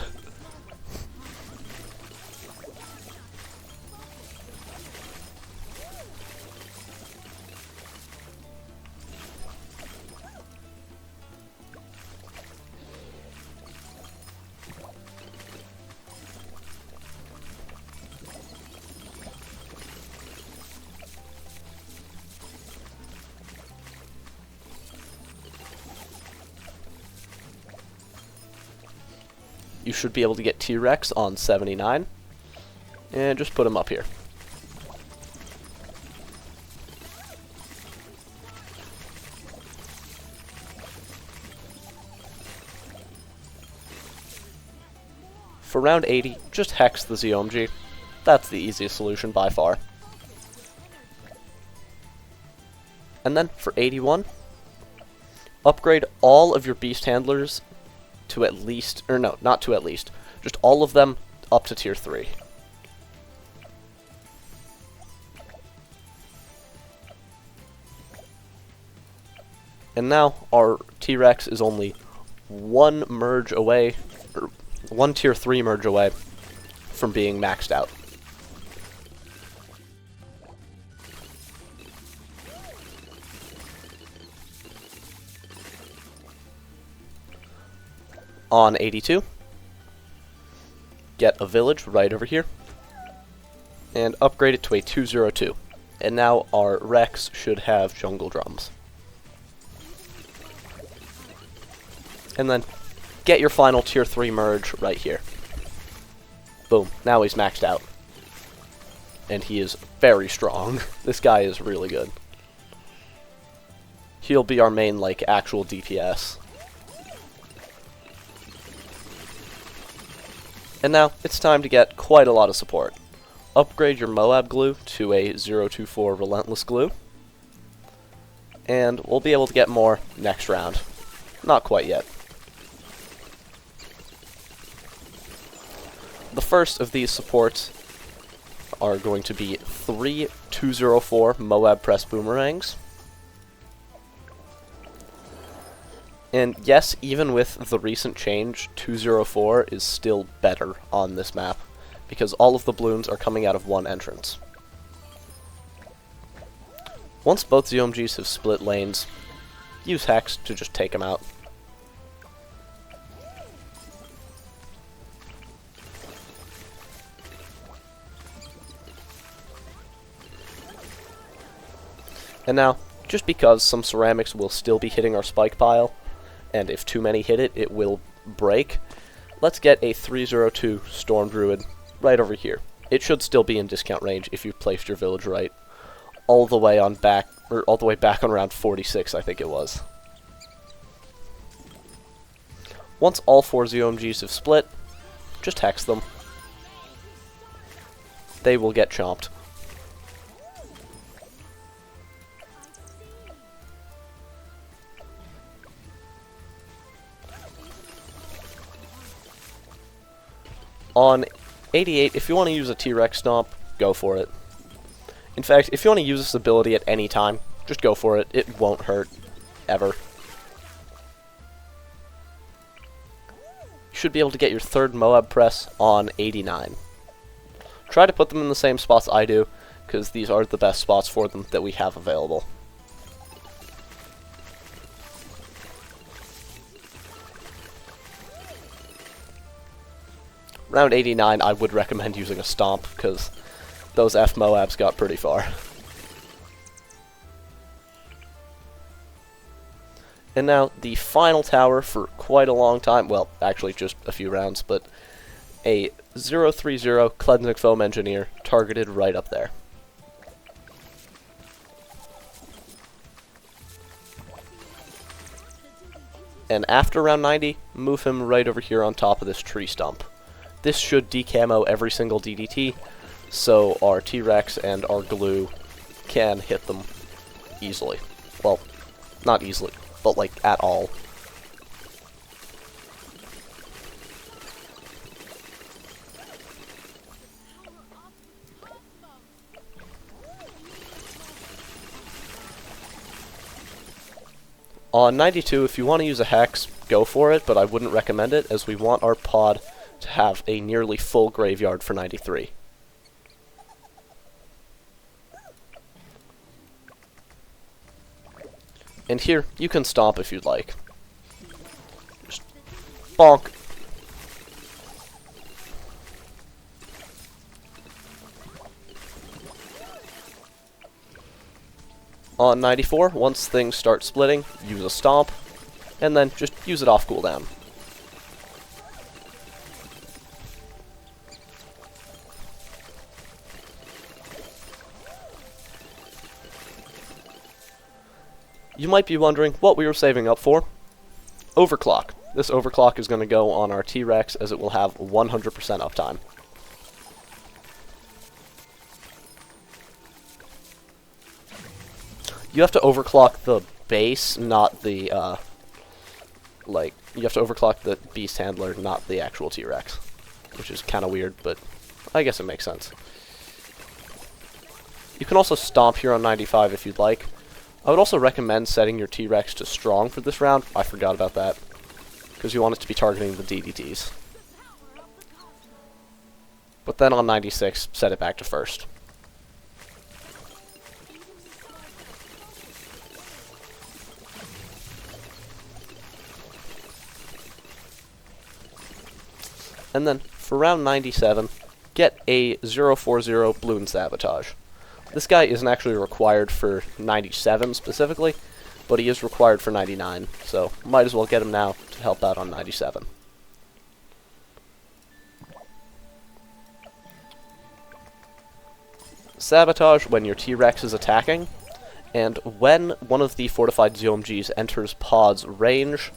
You should be able to get T-Rex on 79, and just put him up here. For round 80, just hex the ZOMG. That's the easiest solution by far. And then for 81, upgrade all of your beast handlers to at least, or no, not to at least, just all of them up to tier 3. And now our T-Rex is only one merge away, or one tier 3 merge away from being maxed out. On 82, get a village right over here, and upgrade it to a 202. And now our Rex should have jungle drums. And then get your final tier 3 merge right here. Boom, now he's maxed out. And he is very strong. This guy is really good. He'll be our main, like, actual DPS. And now, it's time to get quite a lot of support. Upgrade your Moab glue to a 024 Relentless glue. And we'll be able to get more next round. Not quite yet. The first of these supports are going to be 3 204 Moab Press Boomerangs. And yes, even with the recent change, 204 is still better on this map, because all of the Bloons are coming out of one entrance. Once both ZOMGs have split lanes, use Hex to just take them out. And now, just because some ceramics will still be hitting our spike pile, and if too many hit it, it will break, let's get a 302 Storm Druid right over here. It should still be in discount range if you've placed your village right. All the way back on round 46, I think it was. Once all 4 ZOMGs have split, just hex them. They will get chomped. On 88, if you want to use a T-Rex Stomp, go for it. In fact, if you want to use this ability at any time, just go for it. It won't hurt. Ever. You should be able to get your third Moab Press on 89. Try to put them in the same spots I do, because these are the best spots for them that we have available. Round 89, I would recommend using a Stomp, because those F-Moabs got pretty far. And now, the final tower for quite a long time, well, actually just a few rounds, but a 030 Cleansing Foam Engineer targeted right up there. And after round 90, move him right over here on top of this tree stump. This should decamo every single DDT, so our T-Rex and our glue can hit them easily. Well, not easily, but like at all. On 92, if you want to use a hex, go for it, but I wouldn't recommend it, as we want our pod to have a nearly full graveyard for 93. And here, you can stomp if you'd like. Just bonk. On 94, once things start splitting, use a stomp, and then just use it off cooldown. You might be wondering what we were saving up for. Overclock. This overclock is going to go on our T-Rex as it will have 100% uptime. You have to overclock the base, not the, you have to overclock the beast handler, not the actual T-Rex. Which is kind of weird, but I guess it makes sense. You can also stomp here on 95 if you'd like. I would also recommend setting your T-Rex to strong for this round. I forgot about that. Because you want it to be targeting the DDTs. But then on 96, set it back to first. And then, for round 97, get a 040 Bloon Sabotage. This guy isn't actually required for 97 specifically, but he is required for 99, so might as well get him now to help out on 97. Sabotage when your T-Rex is attacking, and when one of the fortified ZOMGs enters pod's range,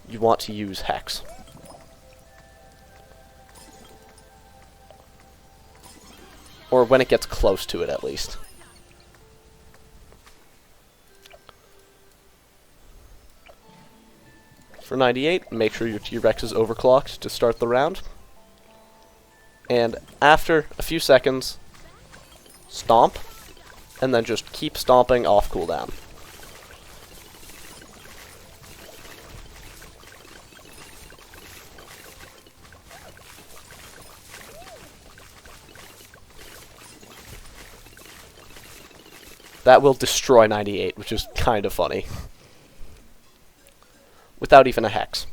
you want to use Hex. Or when it gets close to it, at least. For 98, make sure your T-Rex is overclocked to start the round. And after a few seconds, stomp, and then just keep stomping off cooldown. That will destroy 98, which is kind of funny. Without even a hex.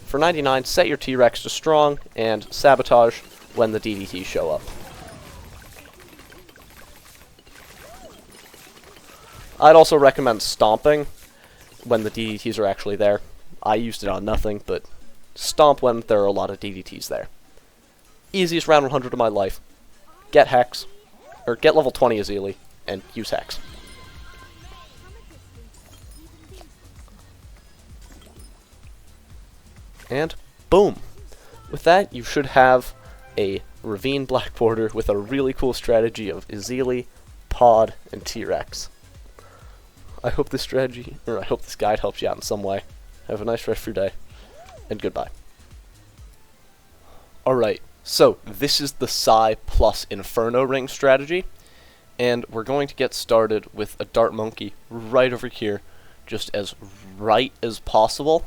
For 99, set your T-Rex to strong, and sabotage when the DDTs show up. I'd also recommend stomping when the DDTs are actually there. I used it on nothing, but stomp when there are a lot of DDTs there. Easiest round 100 of my life. Get hex. Or get level 20 Ezili, and use Hex. And boom! With that, you should have a Ravine black border with a really cool strategy of Ezili, PoD, and T-Rex. I hope this strategy, or I hope this guide helps you out in some way. Have a nice rest of your day, and goodbye. Alright. So, this is the Psi plus Inferno ring strategy, and we're going to get started with a Dart Monkey right over here, just as right as possible,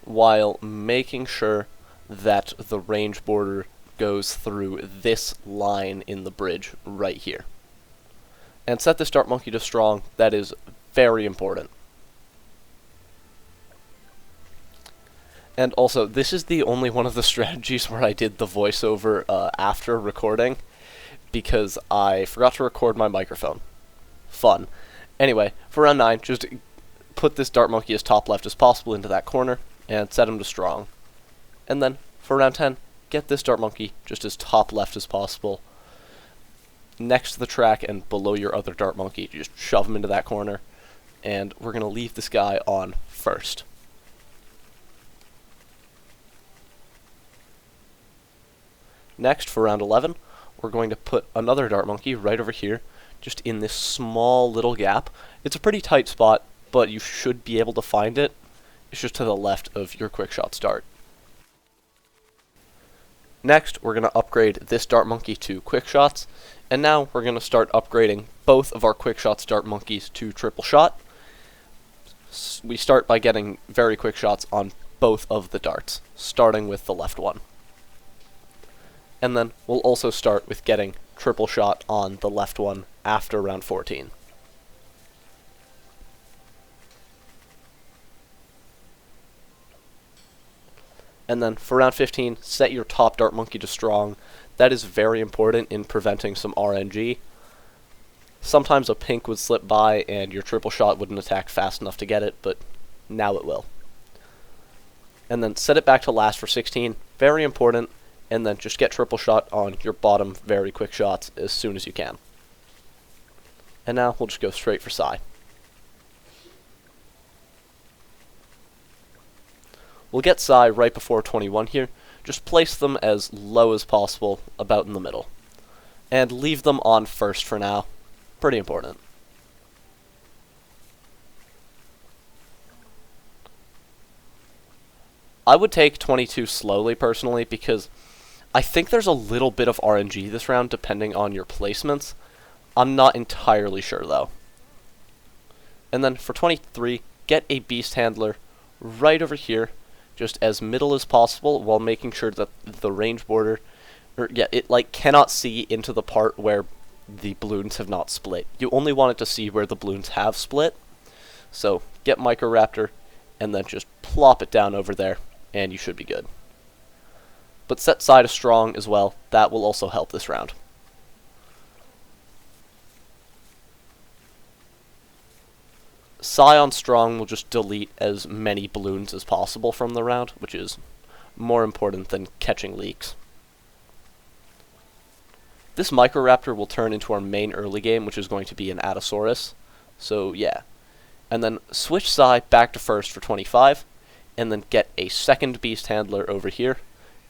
while making sure that the range border goes through this line in the bridge right here. And set this Dart Monkey to strong. That is very important. And also, this is the only one of the strategies where I did the voiceover after recording, because I forgot to record my microphone. Fun. Anyway, for round 9, just put this Dart Monkey as top left as possible into that corner, and set him to strong. And then, for round 10, get this Dart Monkey just as top left as possible, next to the track and below your other Dart Monkey. Just shove him into that corner, and we're going to leave this guy on first. Next, for round 11, we're going to put another Dart Monkey right over here, just in this small little gap. It's a pretty tight spot, but you should be able to find it. It's just to the left of your quick-shot start. Next, we're going to upgrade this Dart Monkey to quick shots, and now we're going to start upgrading both of our quick shots Dart Monkeys to triple shot, we start by getting very quick shots on both of the darts, starting with the left one. And then we'll also start with getting triple shot on the left one after round 14. And then for round 15, set your top dart monkey to strong. That is very important in preventing some RNG. Sometimes a pink would slip by and your triple shot wouldn't attack fast enough to get it, but now it will. And then set it back to last for 16, very important, and then just get triple shot on your bottom very quick shots as soon as you can. And now we'll just go straight for Psi. We'll get Psi right before 21 here. Just place them as low as possible, about in the middle. And leave them on first for now. Pretty important. I would take 22 slowly, personally, because I think there's a little bit of RNG this round, depending on your placements. I'm not entirely sure, though. And then for 23, get a Beast Handler right over here, just as middle as possible, while making sure that the range border, it like cannot see into the part where the balloons have not split. You only want it to see where the balloons have split. So get Microraptor, and then just plop it down over there, and you should be good. But set Psi to strong as well. That will also help this round. Psi on strong will just delete as many balloons as possible from the round, which is more important than catching leaks. This Microraptor will turn into our main early game, which is going to be an Atosaurus. So yeah. And then switch Psi back to first for 25, and then get a second Beast Handler over here,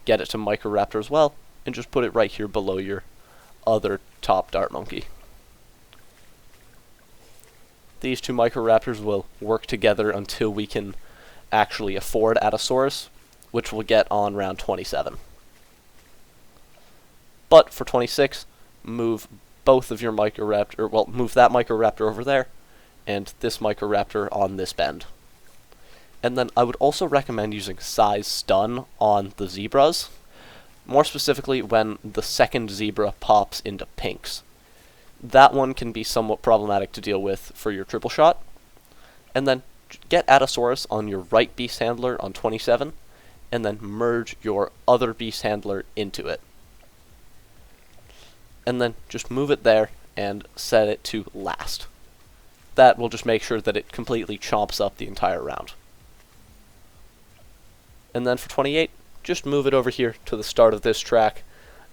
get it to Microraptor as well, and just put it right here below your other top dart monkey. These two Microraptors will work together until we can actually afford Atosaurus, which we'll get on round 27. But for 26, move both of your Microraptor, well, move that Microraptor over there, and this Microraptor on this bend. And then I would also recommend using Psi's Stun on the zebras, more specifically when the second zebra pops into pinks. That one can be somewhat problematic to deal with for your triple shot. And then get Atosaurus on your right Beast Handler on 27, and then merge your other Beast Handler into it. And then just move it there and set it to last. That will just make sure that it completely chomps up the entire round. And then for 28, just move it over here to the start of this track,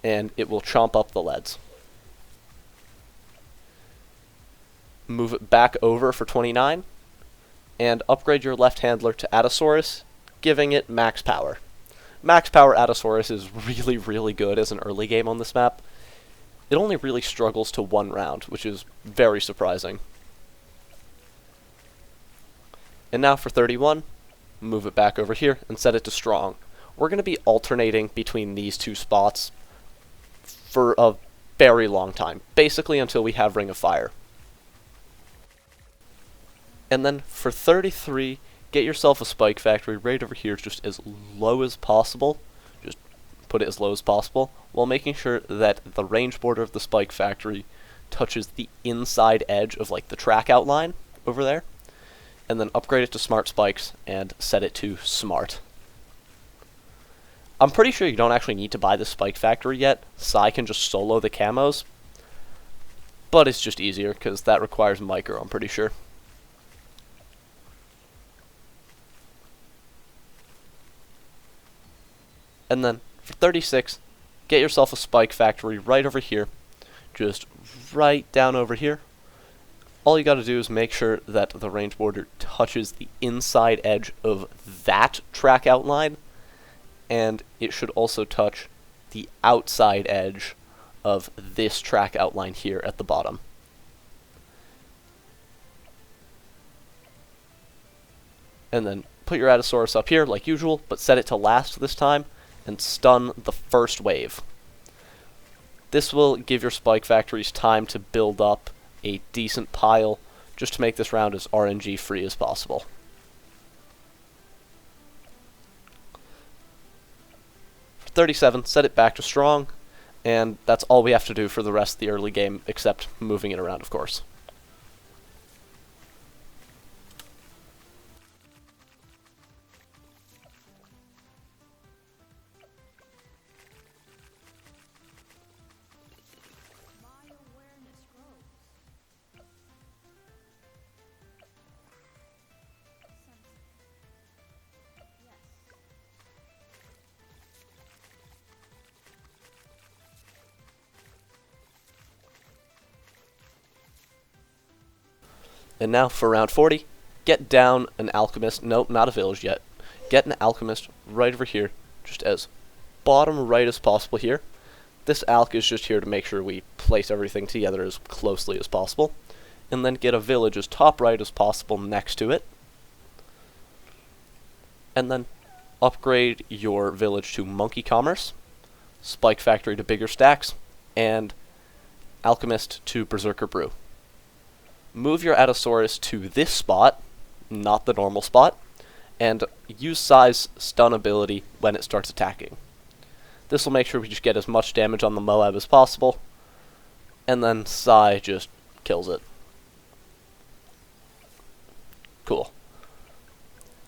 and it will chomp up the leads. Move it back over for 29, and upgrade your left handler to Atosaurus, giving it max power. Max power Atosaurus is really, really good as an early game on this map. It only really struggles to one round, which is very surprising. And now for 31, move it back over here and set it to strong. We're going to be alternating between these two spots for a very long time, basically until we have Ring of Fire. And then for 33, get yourself a Spike Factory right over here, just as low as possible. Just put it as low as possible, while making sure that the range border of the Spike Factory touches the inside edge of like the track outline over there. And then upgrade it to Smart Spikes and set it to Smart. I'm pretty sure you don't actually need to buy the Spike Factory yet. Psi can just solo the camos. But it's just easier, because that requires Micro, I'm pretty sure. And then for 36, get yourself a Spike Factory right over here. Just right down over here. All you gotta do is make sure that the range border touches the inside edge of that track outline, and it should also touch the outside edge of this track outline here at the bottom. And then put your Atosaurus up here like usual, but set it to last this time, and stun the first wave. This will give your Spike Factories time to build up a decent pile, just to make this round as RNG free as possible. 37, set it back to strong, and that's all we have to do for the rest of the early game, except moving it around, of course. And now for round 40, get down an alchemist. Nope, not a village yet. Get an alchemist right over here, just as bottom right as possible here. This alch is just here to make sure we place everything together as closely as possible. And then get a village as top right as possible next to it. And then upgrade your village to Monkey Commerce, Spike Factory to bigger stacks, and Alchemist to Berserker Brew. Move your Atosaurus to this spot, not the normal spot, and use Psi's stun ability when it starts attacking. This will make sure we just get as much damage on the Moab as possible, and then Psi just kills it. Cool.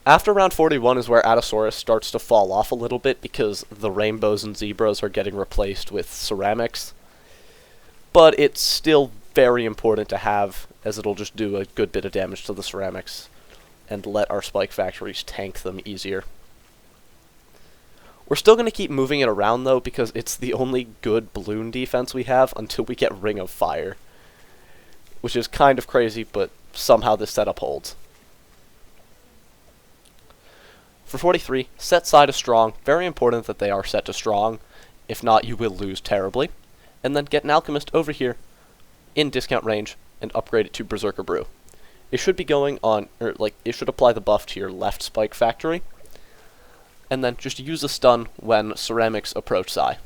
After round 41 is where Atosaurus starts to fall off a little bit because the rainbows and zebras are getting replaced with ceramics. But it's still very important to have, as it'll just do a good bit of damage to the ceramics and let our spike factories tank them easier. We're still going to keep moving it around though because it's the only good balloon defense we have until we get Ring of Fire, which is kind of crazy, but somehow this setup holds. For 43, set Psi to strong. Very important that they are set to strong. If not, you will lose terribly. And then get an alchemist over here in discount range and upgrade it to Berserker Brew. It should be going on, it should apply the buff to your left spike factory. And then just use a stun when ceramics approach Psi.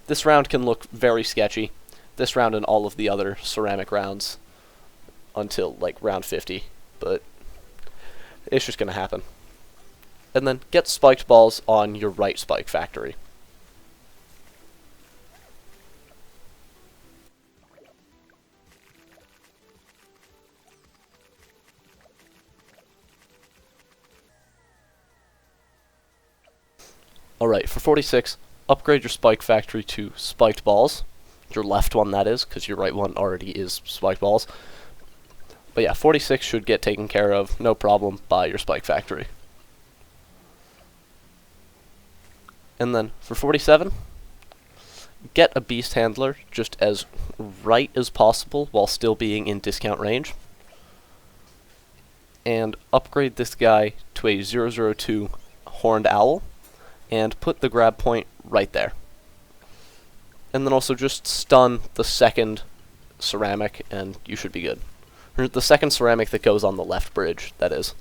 This round can look very sketchy. This round and all of the other ceramic rounds until like round 50, but it's just gonna happen. And then get spiked balls on your right spike factory. Alright, for 46, upgrade your spike factory to spiked balls. Your left one, that is, because your right one already is spiked balls. But yeah, 46 should get taken care of, no problem, by your spike factory. And then for 47, get a beast handler just as right as possible while still being in discount range. And upgrade this guy to a 002 horned owl. And put the grab point right there. And then also just stun the second ceramic, and you should be good. Or the second ceramic that goes on the left bridge, that is.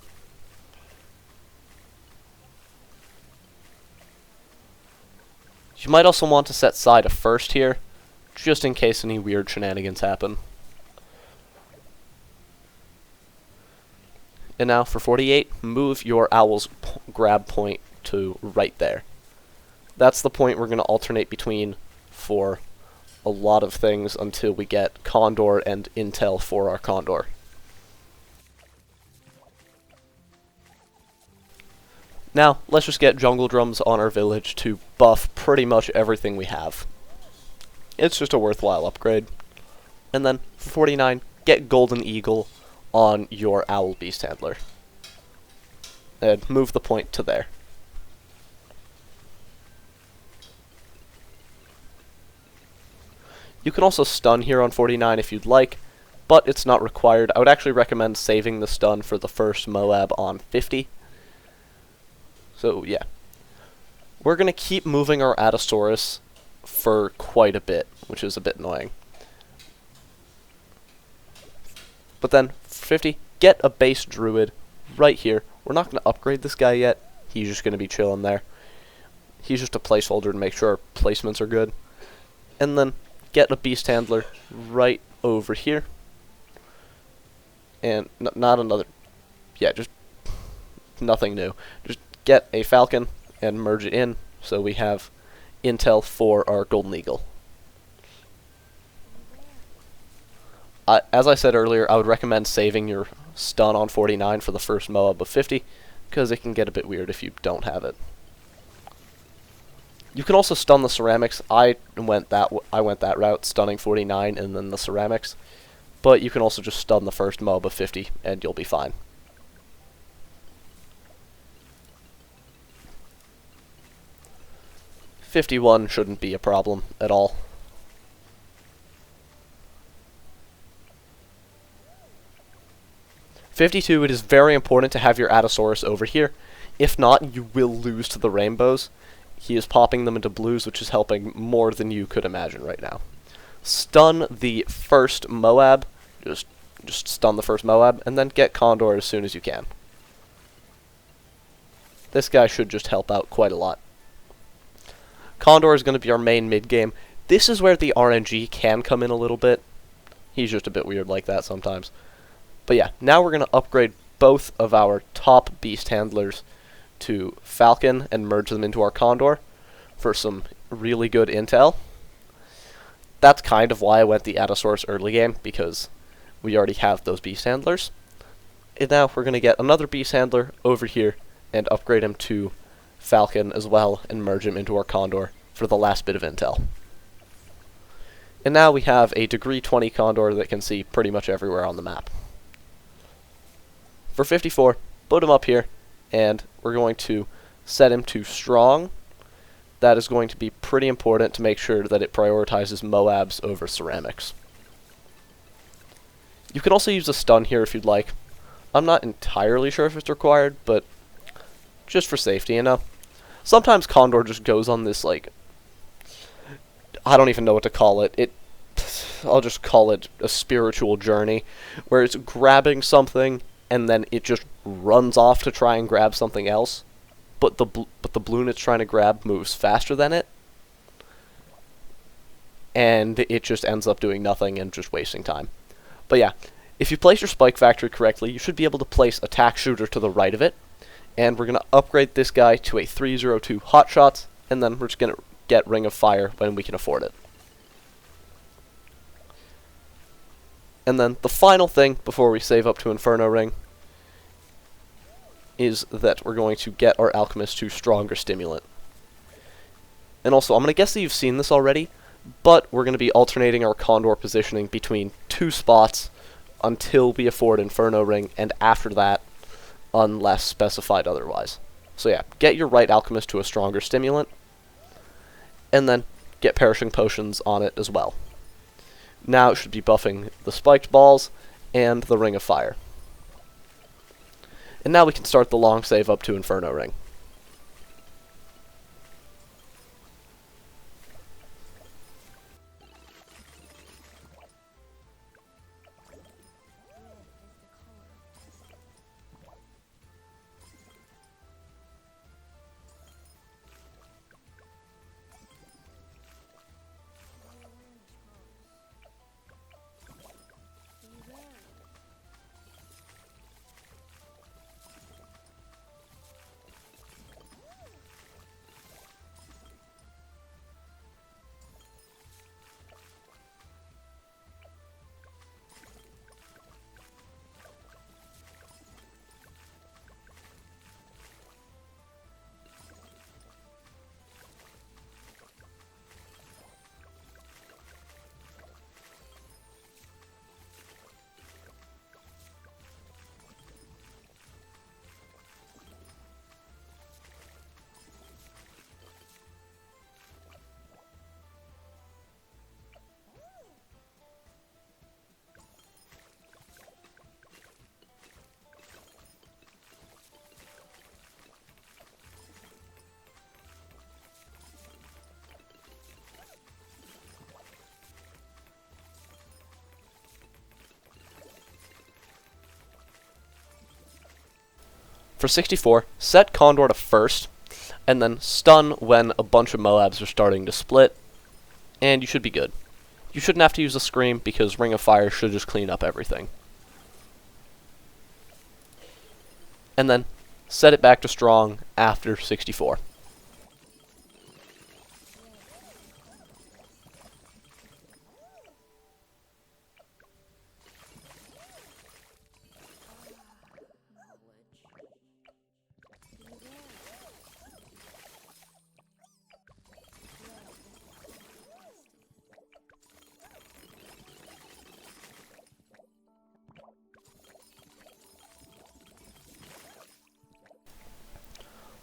You might also want to set Psi to first here, just in case any weird shenanigans happen. And now for 48, move your owl's grab point to right there. That's the point we're going to alternate between for a lot of things until we get Condor and Intel for our Condor. Now, let's just get Jungle Drums on our village to buff pretty much everything we have. It's just a worthwhile upgrade. And then, for 49, get Golden Eagle on your Owl Beast Handler. And move the point to there. You can also stun here on 49 if you'd like, but it's not required. I would actually recommend saving the stun for the first Moab on 50. So, yeah. We're going to keep moving our Atosaurus for quite a bit, which is a bit annoying. But then, 50, get a base Druid right here. We're not going to upgrade this guy yet. He's just going to be chilling there. He's just a placeholder to make sure our placements are good. And then get a beast handler right over here. And not another... Yeah, just nothing new. Just get a Falcon and merge it in, so we have intel for our Golden Eagle. As I said earlier, I would recommend saving your stun on 49 for the first MOAB of 50, because it can get a bit weird if you don't have it. You can also stun the ceramics. I went that route, stunning 49 and then the ceramics. But you can also just stun the first MOAB of 50 and you'll be fine. .51 shouldn't be a problem at all. .52, it is very important to have your Atosaurus over here. If not, you will lose to the rainbows. He is popping them into blues, which is helping more than you could imagine right now. Stun the first MOAB. Just stun the first MOAB, and then get Condor as soon as you can. This guy should just help out quite a lot. Condor is going to be our main mid-game. This is where the RNG can come in a little bit. He's just a bit weird like that sometimes. But yeah, now we're going to upgrade both of our top beast handlers to Falcon and merge them into our Condor for some really good intel. That's kind of why I went the Atosaurus early game, because we already have those beast handlers. And now we're going to get another beast handler over here and upgrade him to Falcon as well and merge him into our Condor for the last bit of intel. And now we have a degree 20 Condor that can see pretty much everywhere on the map. For 54, put him up here, and we're going to set him to strong. That is going to be pretty important to make sure that it prioritizes MOABs over ceramics. You can also use a stun here if you'd like. I'm not entirely sure if it's required, but just for safety, you know. Sometimes Condor just goes on this, like, I don't even know what to call it. I'll just call it a spiritual journey, where it's grabbing something, and then it just runs off to try and grab something else. But the balloon it's trying to grab moves faster than it. And it just ends up doing nothing and just wasting time. But yeah, if you place your spike factory correctly, you should be able to place attack shooter to the right of it. And we're going to upgrade this guy to a 302 hotshots, and then we're just going to get Ring of Fire when we can afford it. And then the final thing before we save up to Inferno Ring is that we're going to get our Alchemist to Stronger Stimulant. And also, I'm going to guess that you've seen this already, but we're going to be alternating our Condor positioning between two spots until we afford Inferno Ring, and after that, unless specified otherwise. So yeah, get your right Alchemist to a Stronger Stimulant, and then get Perishing Potions on it as well. Now it should be buffing the Spiked Balls and the Ring of Fire. And now we can start the long save up to Inferno Ring. For 64, set Condor to first, and then stun when a bunch of MOABs are starting to split, and you should be good. You shouldn't have to use a Scream, because Ring of Fire should just clean up everything. And then, set it back to strong after 64.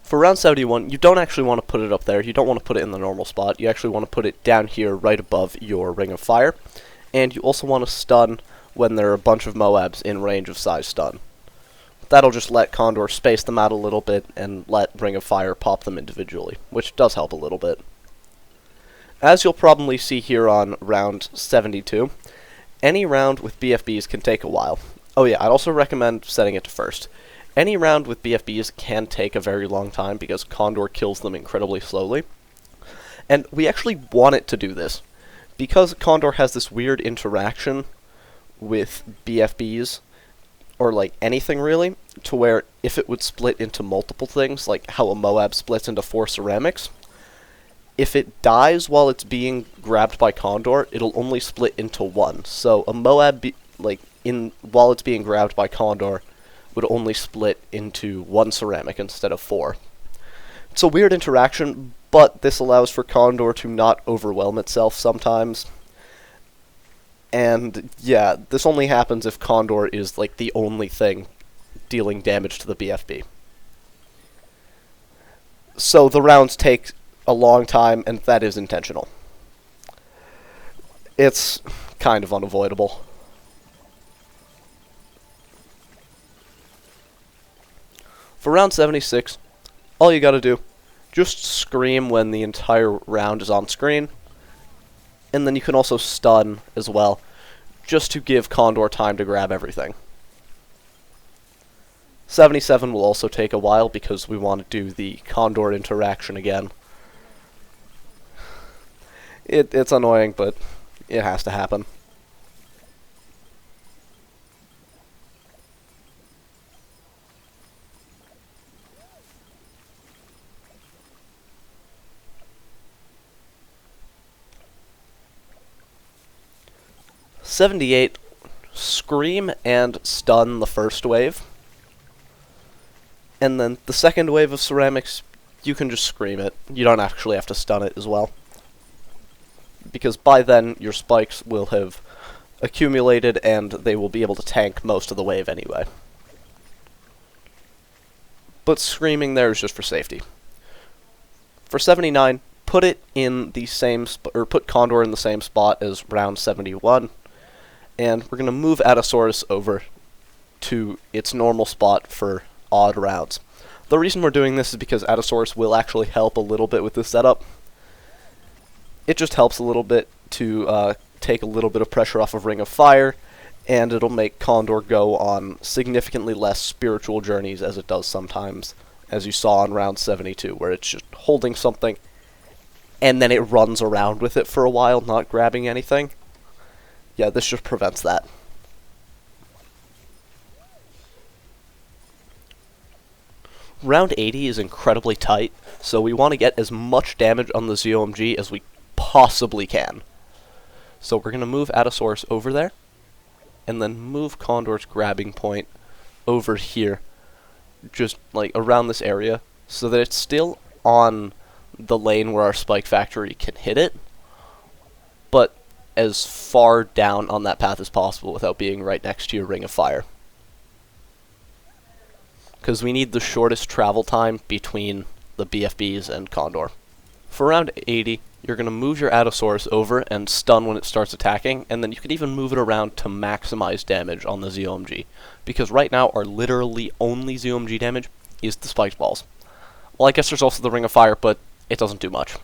For round 71, you don't actually want to put it up there. You don't want to put it in the normal spot. You actually want to put it down here right above your ring of fire. And you also want to stun when there are a bunch of Moabs in range of size stun. That'll just let Condor space them out a little bit and let Ring of Fire pop them individually, which does help a little bit. As you'll probably see here on round 72, any round with BFBs can take a while. Oh yeah, I'd also recommend setting it to first. Any round with BFBs can take a very long time because Condor kills them incredibly slowly. And we actually want it to do this. Because Condor has this weird interaction with BFBs, or like anything really, to where if it would split into multiple things, like how a Moab splits into 4 ceramics, if it dies while it's being grabbed by Condor, it'll only split into 1. So a Moab, while it's being grabbed by Condor, would only split into 1 ceramic instead of 4. It's a weird interaction, but this allows for Condor to not overwhelm itself sometimes. And yeah, this only happens if Condor is like the only thing dealing damage to the BFB. So the rounds take a long time, and that is intentional. It's kind of unavoidable. For round 76, all you gotta do, just scream when the entire round is on screen, and then you can also stun as well, just to give Condor time to grab everything. 77 will also take a while because we want to do the Condor interaction again. It's annoying, but it has to happen. '78, scream and stun the first wave. And then the second wave of ceramics, you can just scream it. You don't actually have to stun it as well. Because by then, your spikes will have accumulated and they will be able to tank most of the wave anyway. But screaming there is just for safety. For 79, put it in the same put Condor in the same spot as round 71. And we're going to move Atosaurus over to its normal spot for odd rounds. The reason we're doing this is because Atosaurus will actually help a little bit with this setup. It just helps a little bit to take a little bit of pressure off of Ring of Fire, and it'll make Condor go on significantly less spiritual journeys as it does sometimes, as you saw in round 72, where it's just holding something, and then it runs around with it for a while, not grabbing anything. Yeah, this just prevents that. Round 80 is incredibly tight, so we want to get as much damage on the ZOMG as we possibly can. So we're going to move Atosaurus over there, and then move Condor's grabbing point over here, just like around this area, so that it's still on the lane where our Spike Factory can hit it, but as far down on that path as possible without being right next to your Ring of Fire. Because we need the shortest travel time between the BFBs and Condor. For round 80, you're going to move your Atosaurus over and stun when it starts attacking, and then you can even move it around to maximize damage on the ZOMG. Because right now, our literally only ZOMG damage is the spiked balls. Well, I guess there's also the Ring of Fire, but it doesn't do much.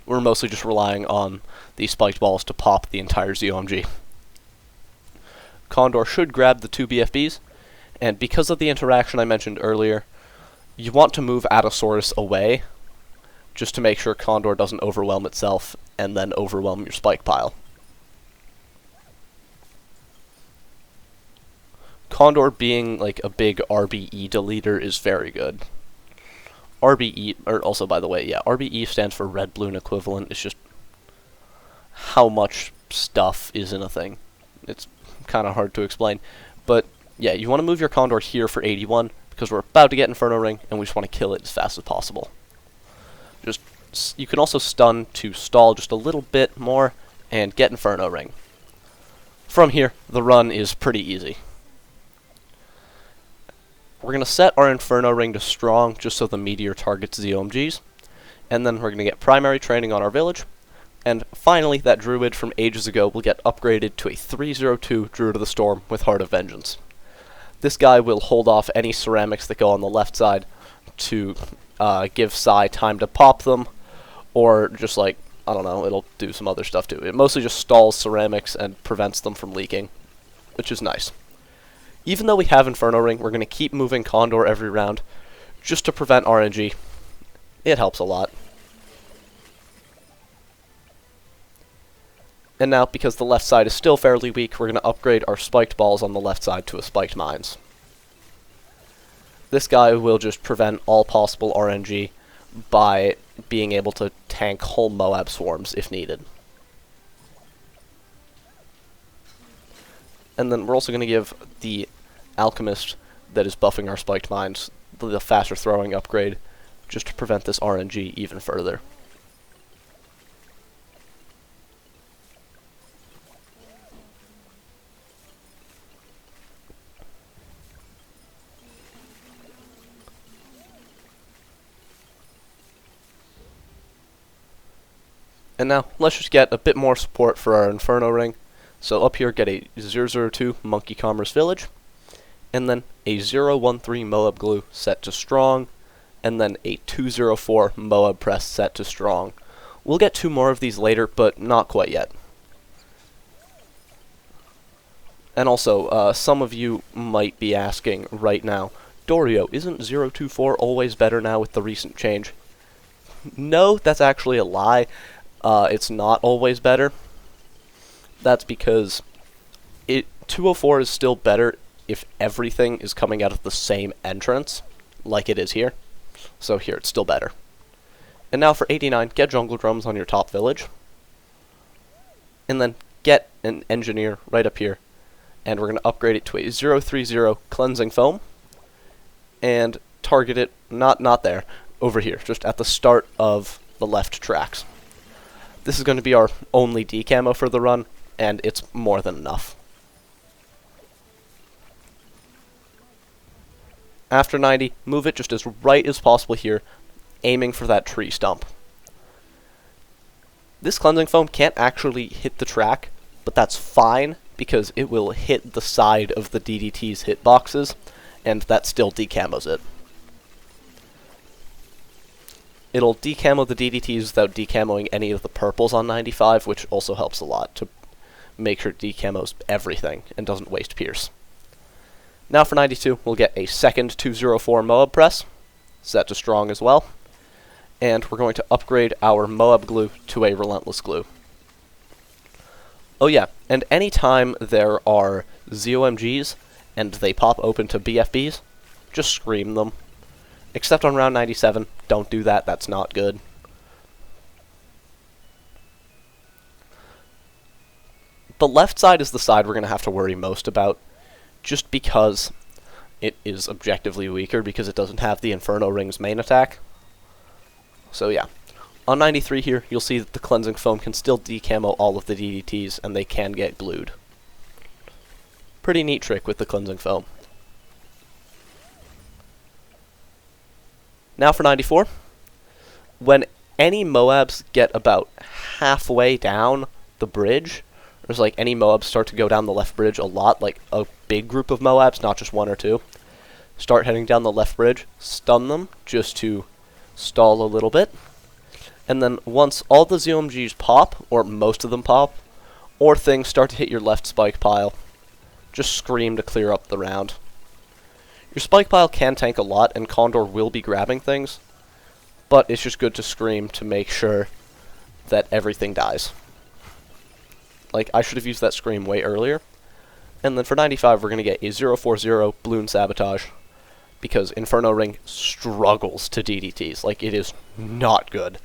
We're mostly just relying on the spiked balls to pop the entire ZOMG. Condor should grab the 2 BFBs, and because of the interaction I mentioned earlier, you want to move Atosaurus away, just to make sure Condor doesn't overwhelm itself and then overwhelm your spike pile. Condor being like a big RBE deleter is very good. RBE, or also by the way, yeah, RBE stands for Red Bloon Equivalent. It's just how much stuff is in a thing. It's kind of hard to explain. But yeah, you want to move your Condor here for 81, because we're about to get Inferno Ring, and we just want to kill it as fast as possible. You can also stun to stall just a little bit more, and get Inferno Ring. From here, the run is pretty easy. We're going to set our Inferno Ring to strong, just so the meteor targets the OMGs, and then we're going to get primary training on our village, and finally, that druid from ages ago will get upgraded to a 302 Druid of the Storm with Heart of Vengeance. This guy will hold off any ceramics that go on the left side to give Psi time to pop them, or just like, I don't know, it'll do some other stuff too. It mostly just stalls ceramics and prevents them from leaking, which is nice. Even though we have Inferno Ring, we're going to keep moving Condor every round, just to prevent RNG. It helps a lot. And now, because the left side is still fairly weak, we're going to upgrade our spiked balls on the left side to a spiked mines. This guy will just prevent all possible RNG by being able to tank whole Moab swarms if needed. And then we're also going to give the Alchemist that is buffing our spiked mines the faster throwing upgrade, just to prevent this RNG even further. And now, let's just get a bit more support for our Inferno Ring. So up here, get a 002 Monkey Commerce Village, and then a 013 Moab Glue set to strong, and then a 204 Moab Press set to strong. We'll get two more of these later, but not quite yet. And also, some of you might be asking right now, Dorio, isn't 024 always better now with the recent change? No, that's actually a lie. It's not always better. That's because 204 is still better if everything is coming out of the same entrance, like it is here. So here, it's still better. And now for 89, get Jungle Drums on your top village. And then get an Engineer right up here. And we're going to upgrade it to a 030 Cleansing Foam. And target it, not there, over here, just at the start of the left tracks. This is going to be our only decamo for the run, and it's more than enough. After 90, move it just as right as possible here, aiming for that tree stump. This cleansing foam can't actually hit the track, but that's fine, because it will hit the side of the DDT's hitboxes, and that still decamos it. It'll decamo the DDTs without decamoing any of the purples on 95, which also helps a lot to make sure it decamos everything and doesn't waste Pierce. Now for 92, we'll get a second 204 Moab Press, set to strong as well, and we're going to upgrade our Moab Glue to a Relentless Glue. Oh yeah, and anytime there are ZOMGs and they pop open to BFBs, just scream them. Except on round 97, don't do that, that's not good. The left side is the side we're going to have to worry most about, just because it is objectively weaker, because it doesn't have the Inferno Ring's main attack. So yeah. On 93 here, you'll see that the Cleansing Foam can still decamo all of the DDTs, and they can get glued. Pretty neat trick with the Cleansing Foam. Now for 94, when any Moabs get about halfway down the bridge, there's like any Moabs start to go down the left bridge a lot, like a big group of Moabs, not just one or two, start heading down the left bridge, stun them just to stall a little bit, and then once all the ZOMGs pop, or most of them pop, or things start to hit your left spike pile, just scream to clear up the round. Your spike pile can tank a lot, and Condor will be grabbing things, but it's just good to scream to make sure that everything dies. Like, I should have used that scream way earlier, And then for 95, we're going to get a 040 Bloon Sabotage, because Inferno Ring struggles to DDTs. Like, it is not good.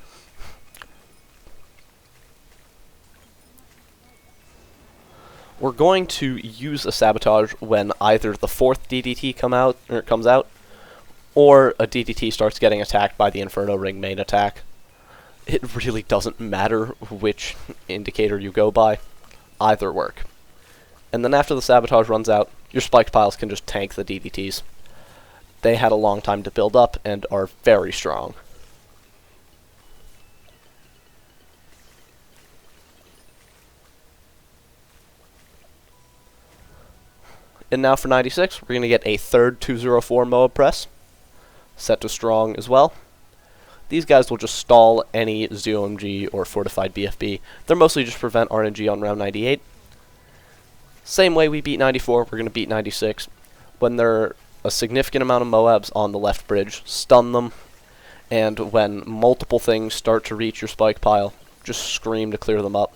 We're going to use a Sabotage when either the 4th DDT comes out, or a DDT starts getting attacked by the Inferno Ring main attack. It really doesn't matter which indicator you go by. Either work. And then after the Sabotage runs out, your spiked piles can just tank the DDTs. They had a long time to build up and are very strong. And now for 96, we're going to get a third 204 MOAB press, set to strong as well. These guys will just stall any ZOMG or fortified BFB. They're mostly just prevent RNG on round 98. Same way we beat 94, we're going to beat 96. When there are a significant amount of MOABs on the left bridge, stun them. And when multiple things start to reach your spike pile, just scream to clear them up.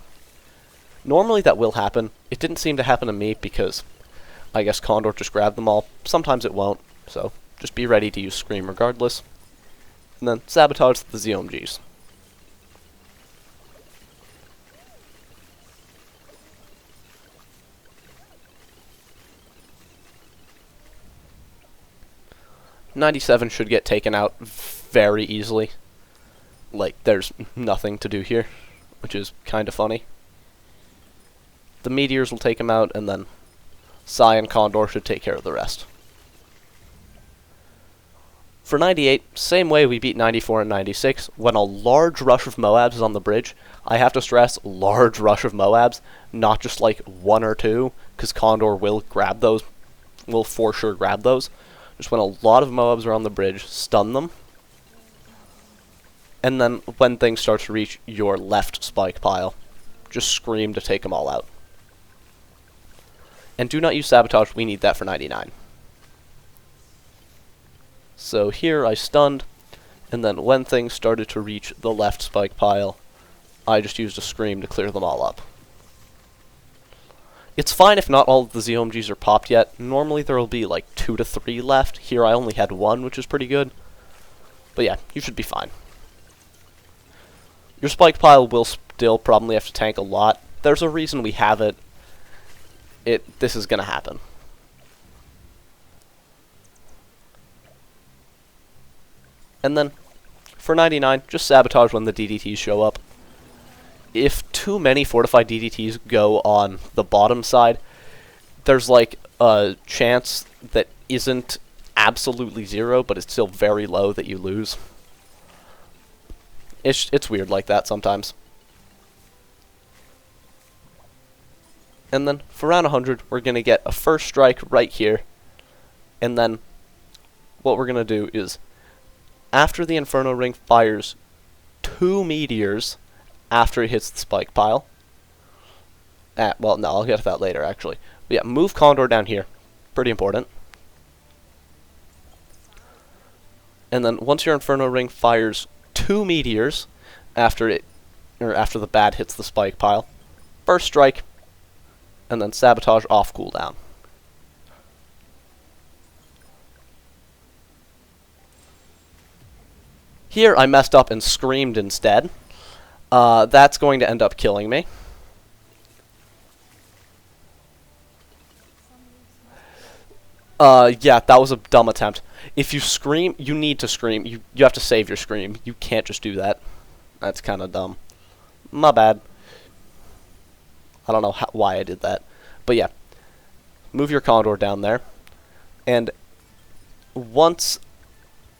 Normally that will happen. It didn't seem to happen to me because I guess Condor just grabbed them all. Sometimes it won't, so just be ready to use Scream regardless. And then sabotage the ZOMGs. '97 should get taken out very easily. Like, there's nothing to do here, which is kind of funny. The Meteors will take him out, and then Psi and Condor should take care of the rest. For 98, same way we beat 94 and 96. When a large rush of MOABs is on the bridge, I have to stress large rush of MOABs, not just like one or two, because Condor will grab those, will for sure grab those. Just when a lot of MOABs are on the bridge, stun them. And then when things start to reach your left spike pile, just scream to take them all out. And do not use sabotage, we need that for 99. So here I stunned, and then when things started to reach the left spike pile, I just used a scream to clear them all up. It's fine if not all of the ZOMGs are popped yet. Normally there will be like 2 to 3 left. Here I only had 1, which is pretty good. But yeah, you should be fine. Your spike pile will still probably have to tank a lot. There's a reason we have it. This is gonna happen. And then, for 99, just sabotage when the DDTs show up. If too many fortified DDTs go on the bottom side, there's like a chance that isn't absolutely 0, but it's still very low that you lose. It's weird like that sometimes. And then, for round 100, we're going to get a first strike right here. And then, what we're going to do is, after the Inferno Ring fires 2 meteors after it hits the spike pile. Well, no, I'll get to that later, actually. But yeah, move Condor down here. Pretty important. And then, once your Inferno Ring fires 2 meteors after the bad hits the spike pile, first strike, and then sabotage off cooldown. Here I messed up and screamed instead. That's going to end up killing me. Yeah, that was a dumb attempt. If you scream, you need to scream. You have to save your scream. You can't just do that. That's kind of dumb. My bad. I don't know why I did that. But yeah, move your Condor down there. And once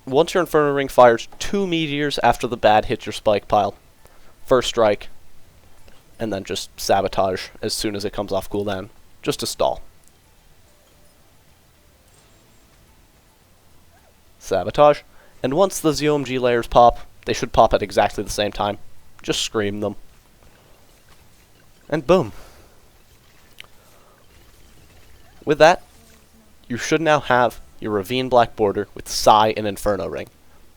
your Inferno Ring fires 2 meteors after the bad hits your spike pile, first strike, and then just sabotage as soon as it comes off cooldown, just to stall. Sabotage. And once the ZOMG layers pop, they should pop at exactly the same time. Just scream them. And boom. With that, you should now have your Ravine Black Border with Psi and Inferno Ring.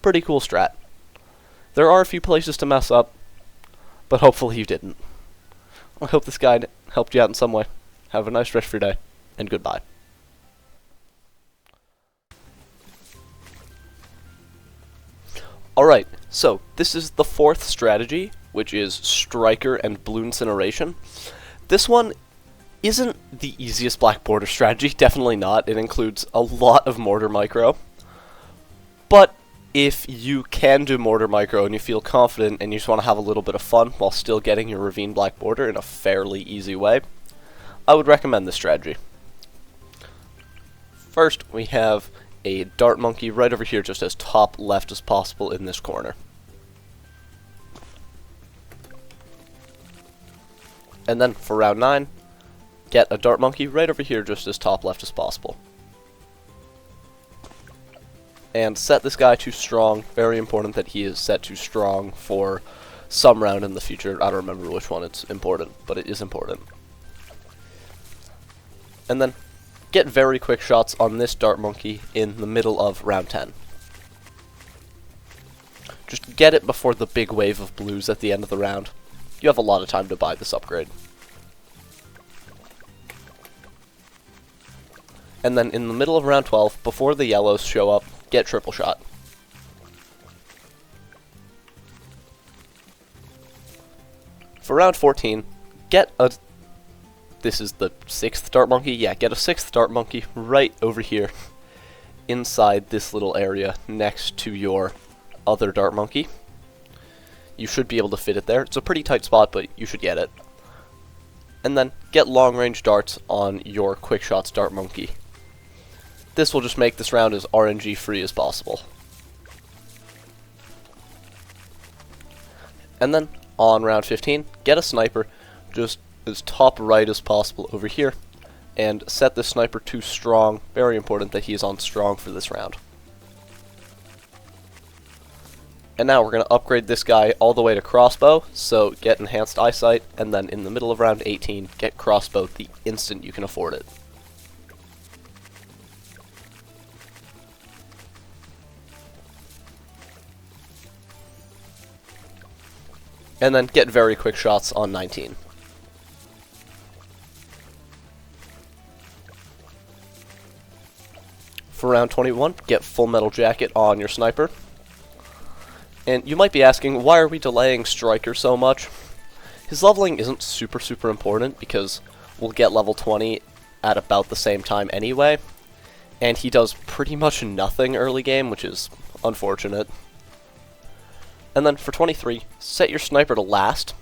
Pretty cool strat. There are a few places to mess up, but hopefully you didn't. I hope this guide helped you out in some way. Have a nice rest of your day. and goodbye. Alright, so this is the fourth strategy, which is Striker and Blooncineration. This one isn't the easiest black border strategy, definitely not. It includes a lot of mortar micro. But if you can do mortar micro and you feel confident and you just want to have a little bit of fun while still getting your Ravine black border in a fairly easy way, I would recommend this strategy. First, we have a dart monkey right over here, just as top left as possible in this corner. And then for round 9, get a dart monkey right over here, just as top left as possible. And set this guy to strong. Very important that he is set to strong for some round in the future. I don't remember which one it's important, but it is important. And then get very quick shots on this dart monkey in the middle of round 10. Just get it before the big wave of blues at the end of the round. You have a lot of time to buy this upgrade. And then in the middle of round 12, before the yellows show up, get triple shot. For round 14, get a... This is the 6th dart monkey? Yeah, get a 6th dart monkey right over here, inside this little area next to your other dart monkey. You should be able to fit it there. It's a pretty tight spot, but you should get it. And then get long range darts on your quick shots dart monkey. This will just make this round as RNG free as possible. And then on round 15, get a sniper just as top right as possible over here, and set the sniper to strong. Very important that he is on strong for this round. And now we're going to upgrade this guy all the way to crossbow, so get enhanced eyesight, and then in the middle of round 18, get crossbow the instant you can afford it. And then get very quick shots on 19. For round 21, get full metal jacket on your sniper. And you might be asking, why are we delaying Striker so much? His leveling isn't super important because we'll get level 20 at about the same time anyway. And he does pretty much nothing early game, which is unfortunate. And then for 23, set your sniper to last,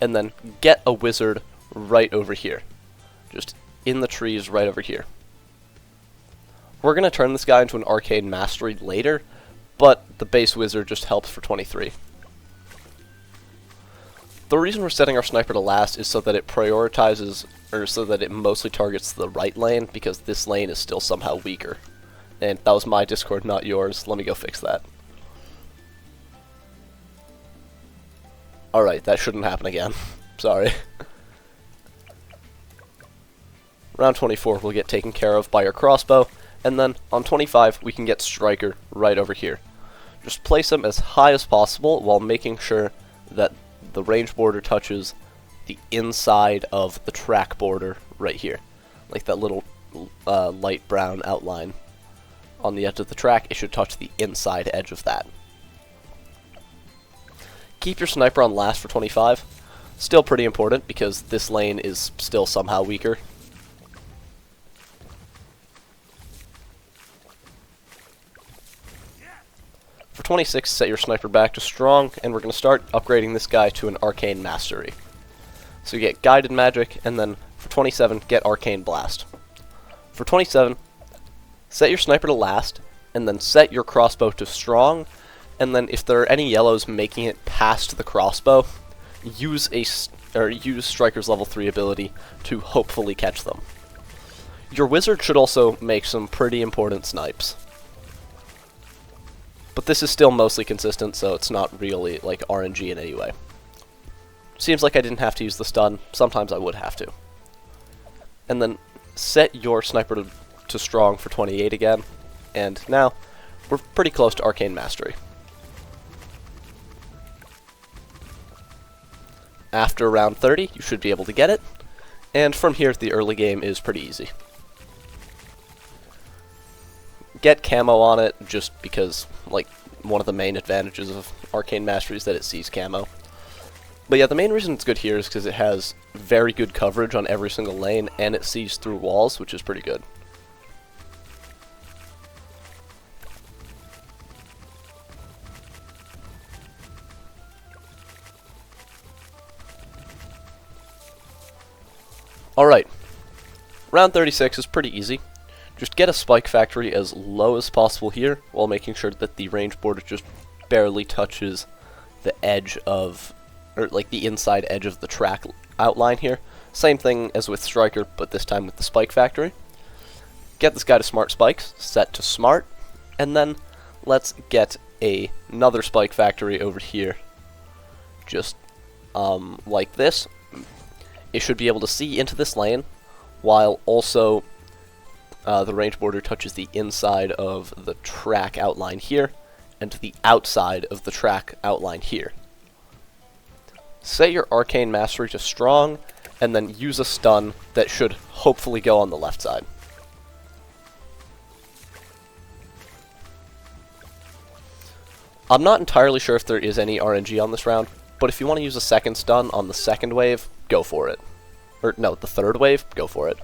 and then get a wizard right over here. Just in the trees right over here. We're going to turn this guy into an arcane mastery later, but the base wizard just helps for 23. The reason we're setting our sniper to last is so that it prioritizes, or so that it mostly targets the right lane, because this lane is still somehow weaker. And that was my Discord, not yours. Let me go fix that. Alright, that shouldn't happen again. Sorry. Round 24 will get taken care of by your crossbow, and then on 25 we can get Striker right over here. Just place him as high as possible while making sure that the range border touches the inside of the track border right here. Like that little light brown outline on the edge of the track, it should touch the inside edge of that. Keep your sniper on last for 25. Still pretty important because this lane is still somehow weaker. For 26, set your sniper back to strong, and we're going to start upgrading this guy to an arcane mastery. So you get guided magic, and then for 27, get arcane blast. For 27, set your sniper to last, and then set your crossbow to strong, and then if there are any yellows making it past the crossbow, use Striker's level 3 ability to hopefully catch them. Your wizard should also make some pretty important snipes. But this is still mostly consistent, so it's not really like RNG in any way. Seems like I didn't have to use the stun. Sometimes I would have to. And then set your sniper to strong for 28 again. And now, we're pretty close to Arcane Mastery. After round 30, you should be able to get it. And from here, the early game is pretty easy. get camo on it just because, like, one of the main advantages of Arcane Mastery is that it sees camo. But yeah, the main reason it's good here is because it has very good coverage on every single lane, and it sees through walls, which is pretty good. Alright, round 36 is pretty easy. Just get a spike factory as low as possible here, while making sure that the range border just barely touches the edge of, or like the inside edge of the track outline here. Same thing as with Striker, but this time with the spike factory. Get this guy to smart spikes, set to smart, and then let's get another spike factory over here. Just like this. It should be able to see into this lane, while also the range border touches the inside of the track outline here, and to the outside of the track outline here. Set your Arcane Mastery to strong, and then use a stun that should hopefully go on the left side. I'm not entirely sure if there is any RNG on this round, but if you want to use a second stun on the second wave, go for it. Or, no, the third wave, go for it.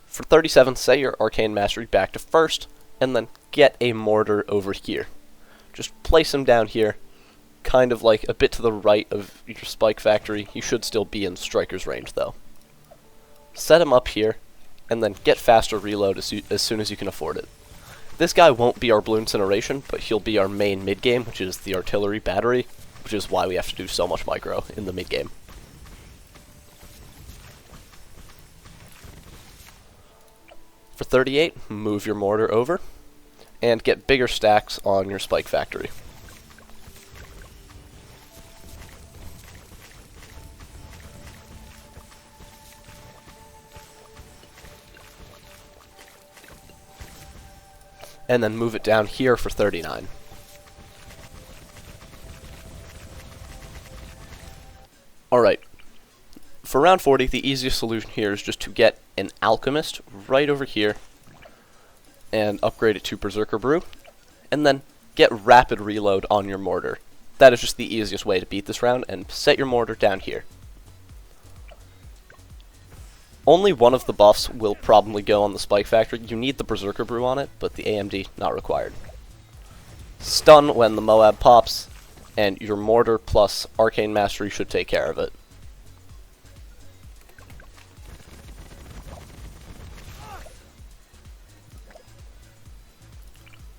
For 37, set your Arcane Mastery back to first, and then get a mortar over here. Just place him down here, kind of like a bit to the right of your spike factory. You should still be in Striker's range, though. Set him up here, and then get faster reload as soon as you can afford it. This guy won't be our Bloon incineration, but he'll be our main mid-game, which is the artillery battery, which is why we have to do so much micro in the mid-game. For 38, move your mortar over, and get bigger stacks on your spike factory. And then move it down here for 39. Alright, for round 40, the easiest solution here is just to get an Alchemist right over here and upgrade it to Berserker Brew, and then get rapid reload on your mortar. That is just the easiest way to beat this round, and set your mortar down here. Only one of the buffs will probably go on the Spike Factory. You need the Berserker Brew on it, but the AMD not required. Stun when the Moab pops, and your mortar plus Arcane Mastery should take care of it.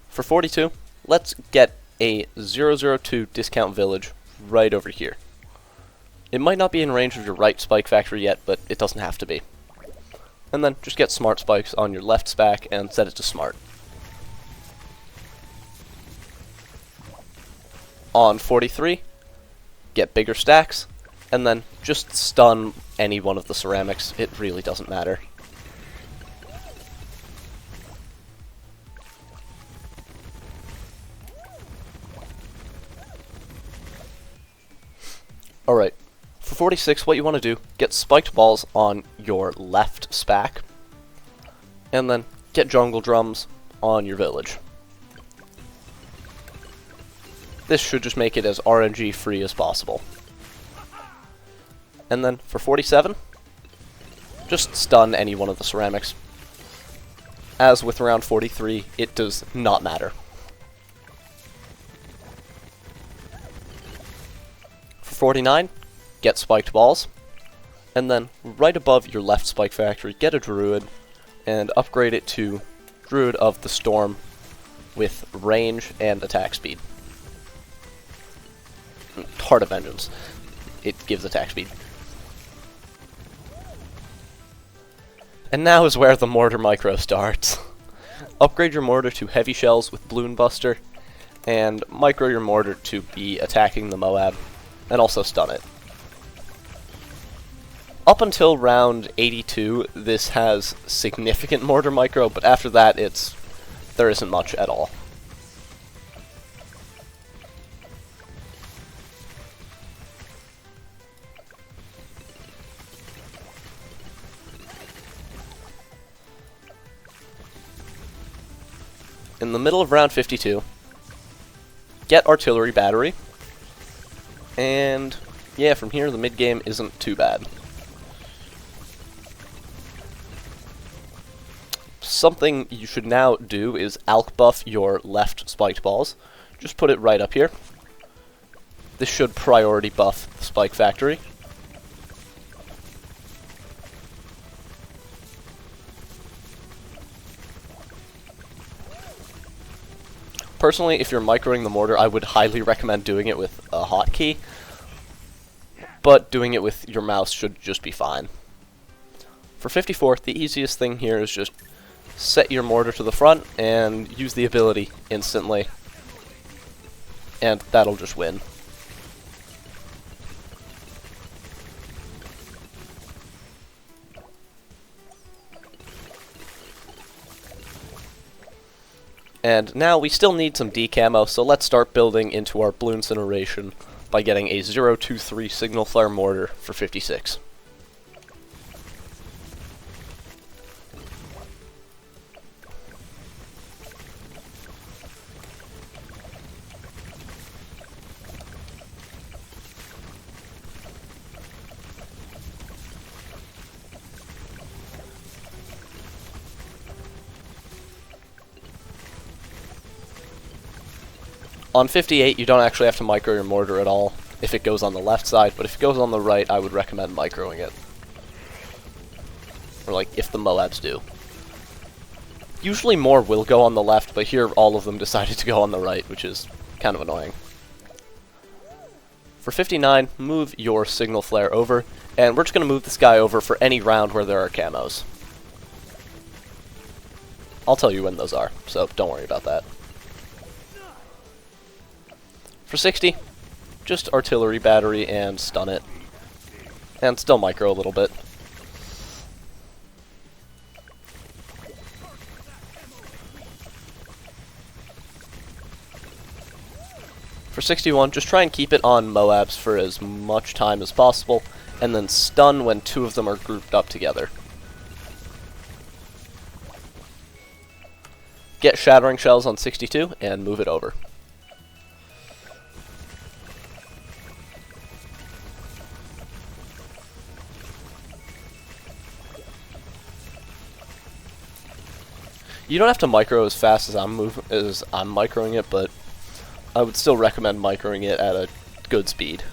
For 42, let's get a 002 discount village right over here. It might not be in range of your right spike factory yet, but it doesn't have to be. And then just get smart spikes on your left spac and set it to smart. On 43, get bigger stacks, and then just stun any one of the ceramics. It really doesn't matter. Alright, for 46, what you want to do, get spiked balls on your left spac, and then get jungle drums on your village. This should just make it as RNG free as possible. And then for 47, just stun any one of the ceramics. As with round 43, it does not matter. For 49, get spiked balls, and then right above your left spike factory, get a druid, and upgrade it to Druid of the Storm with range and attack speed. Heart of Vengeance. It gives attack speed. And now is where the mortar micro starts. Upgrade your mortar to heavy shells with Bloon Buster, and micro your mortar to be attacking the Moab, and also stun it. Up until round 82, this has significant mortar micro, but after that, there isn't much at all. in the middle of round 52, get artillery battery, and yeah, from here the mid game isn't too bad. Something you should now do is alk buff your left spiked balls. Just put it right up here. This should priority buff the spike factory. Personally, if you're microing the mortar, I would highly recommend doing it with a hotkey, but doing it with your mouse should just be fine. For 54, the easiest thing here is just set your mortar to the front and use the ability instantly, and that'll just win. And now we still need some decamo, so let's start building into our Bloons iteration by getting a 023 signal flare mortar for 56. On 58, you don't actually have to micro your mortar at all if it goes on the left side, but if it goes on the right, I would recommend microing it. Or like, if the Moabs do. Usually more will go on the left, but here all of them decided to go on the right, which is kind of annoying. For 59, move your signal flare over, and we're just going to move this guy over for any round where there are camos. I'll tell you when those are, so don't worry about that. For 60, just artillery battery and stun it. And still micro a little bit. For 61, just try and keep it on Moabs for as much time as possible, and then stun when two of them are grouped up together. Get shattering shells on 62 and move it over. You don't have to micro as fast as I'm microing it, but I would still recommend microing it at a good speed.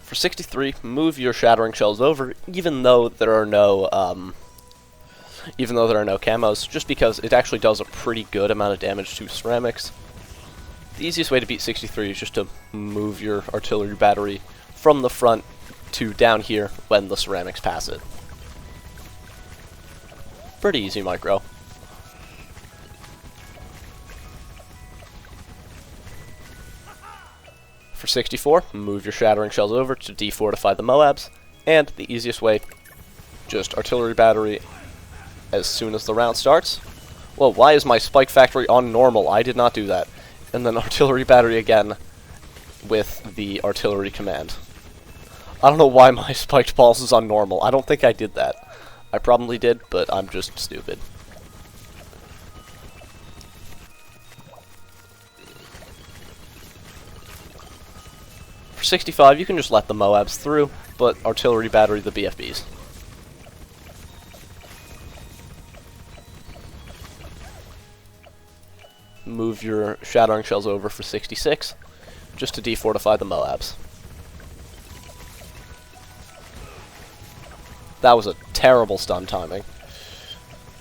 For 63, move your shattering shells over, even though there are no camos, just because it actually does a pretty good amount of damage to ceramics. The easiest way to beat 63 is just to move your artillery battery from the front to down here when the ceramics pass it. Pretty easy micro. For 64, move your shattering shells over to defortify the Moabs, and the easiest way, just artillery battery as soon as the round starts. Well, why is my spike factory on normal? I did not do that. And then artillery battery again with the artillery command. I don't know why my spiked balls is on normal. I don't think I did that. I probably did, but I'm just stupid. For 65, you can just let the Moabs through, but artillery battery the BFBs. Move your shattering shells over for 66, just to defortify the Moabs. That was a terrible stun timing.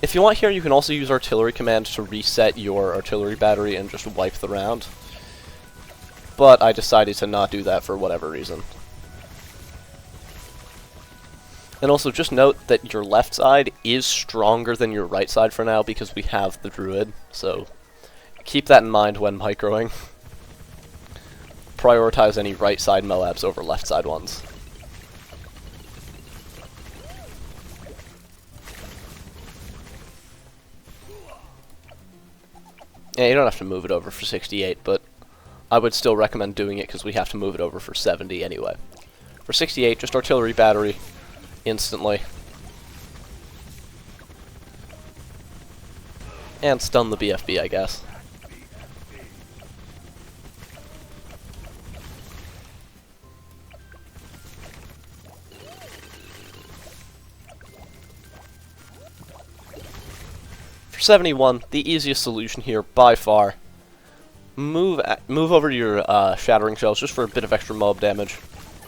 If you want here, you can also use artillery command to reset your artillery battery and just wipe the round. But I decided to not do that for whatever reason. And also just note that your left side is stronger than your right side for now because we have the Druid, so keep that in mind when microing. Prioritize any right side Moabs over left side ones. Yeah, you don't have to move it over for 68, but I would still recommend doing it because we have to move it over for 70 anyway. For 68, just artillery battery instantly. And stun the BFB, I guess. For 71, the easiest solution here by far. Move over to your shattering shells just for a bit of extra mob damage,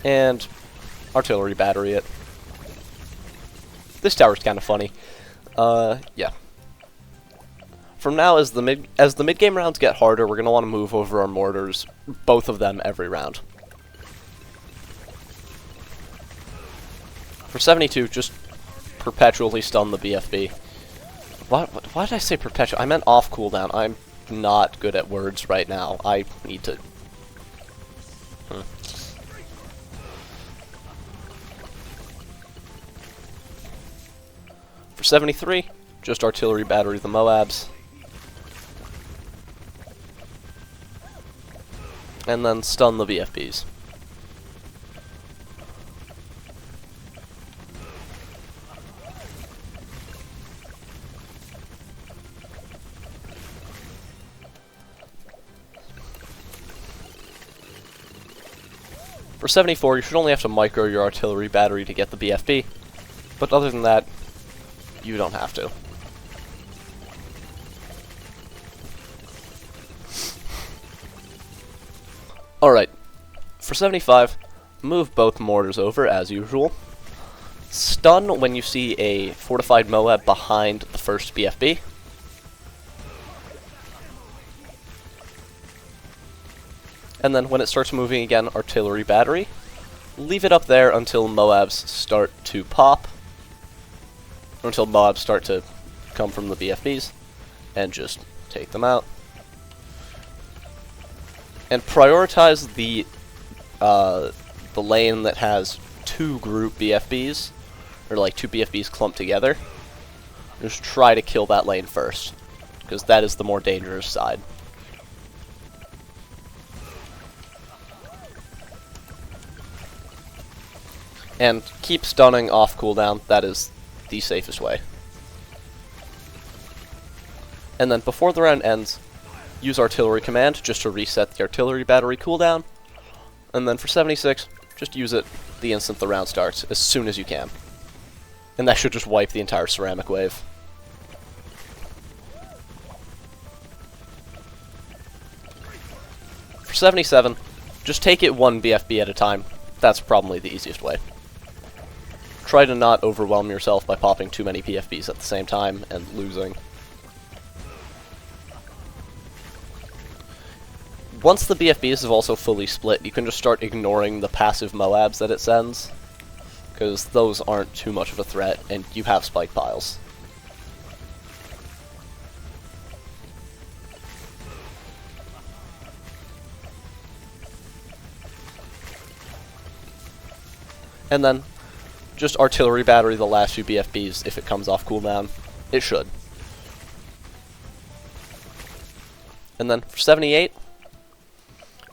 and artillery battery it. This tower's kind of funny. Yeah. From now, as the mid game rounds get harder, we're gonna want to move over our mortars, both of them every round. For 72, just perpetually stun the BFB. Why did I say perpetual? I meant off cooldown. I'm not good at words right now. I need to... For 73, just artillery battery the Moabs. And then stun the BFBs. For 74, you should only have to micro your artillery battery to get the BFB, but other than that, you don't have to. Alright, for 75, move both mortars over as usual. Stun when you see a fortified Moab behind the first BFB. And then when it starts moving again, artillery battery. Leave it up there until Moabs start to pop. Or until Moabs start to come from the BFBs. And just take them out. And prioritize the lane that has two group BFBs. Or like two BFBs clumped together. Just try to kill that lane first. Because that is the more dangerous side. And keep stunning off cooldown, that is the safest way. And then before the round ends, use artillery command just to reset the artillery battery cooldown. And then for 76, just use it the instant the round starts, as soon as you can. And that should just wipe the entire ceramic wave. For 77, just take it one BFB at a time. That's probably the easiest way. Try to not overwhelm yourself by popping too many PFBs at the same time and losing. Once the BFBs have also fully split, you can just start ignoring the passive Moabs that it sends, because those aren't too much of a threat, and you have spike piles. And then, just artillery battery the last few BFBs if it comes off cooldown. It should. And then for 78,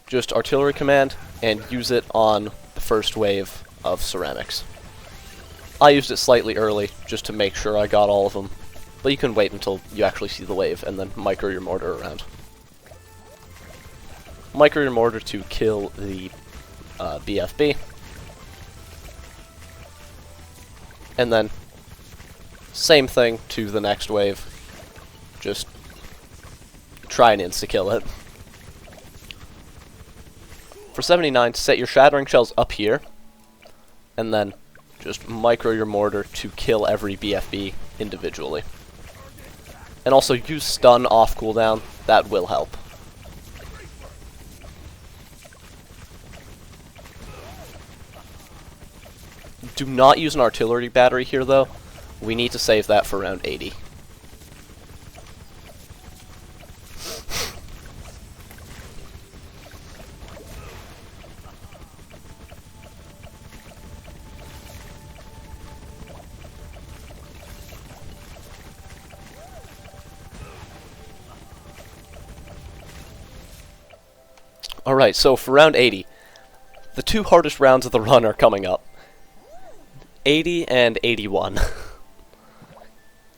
just artillery command and use it on the first wave of ceramics. I used it slightly early just to make sure I got all of them, but you can wait until you actually see the wave and then micro your mortar around. Micro your mortar to kill the BFB. And then, same thing to the next wave. Just try and insta-kill it. For 79, set your shattering shells up here, and then just micro your mortar to kill every BFB individually. And also use stun off cooldown, that will help. Do not use an artillery battery here, though. We need to save that for round 80. Alright, so for round 80, the two hardest rounds of the run are coming up. 80 and 81.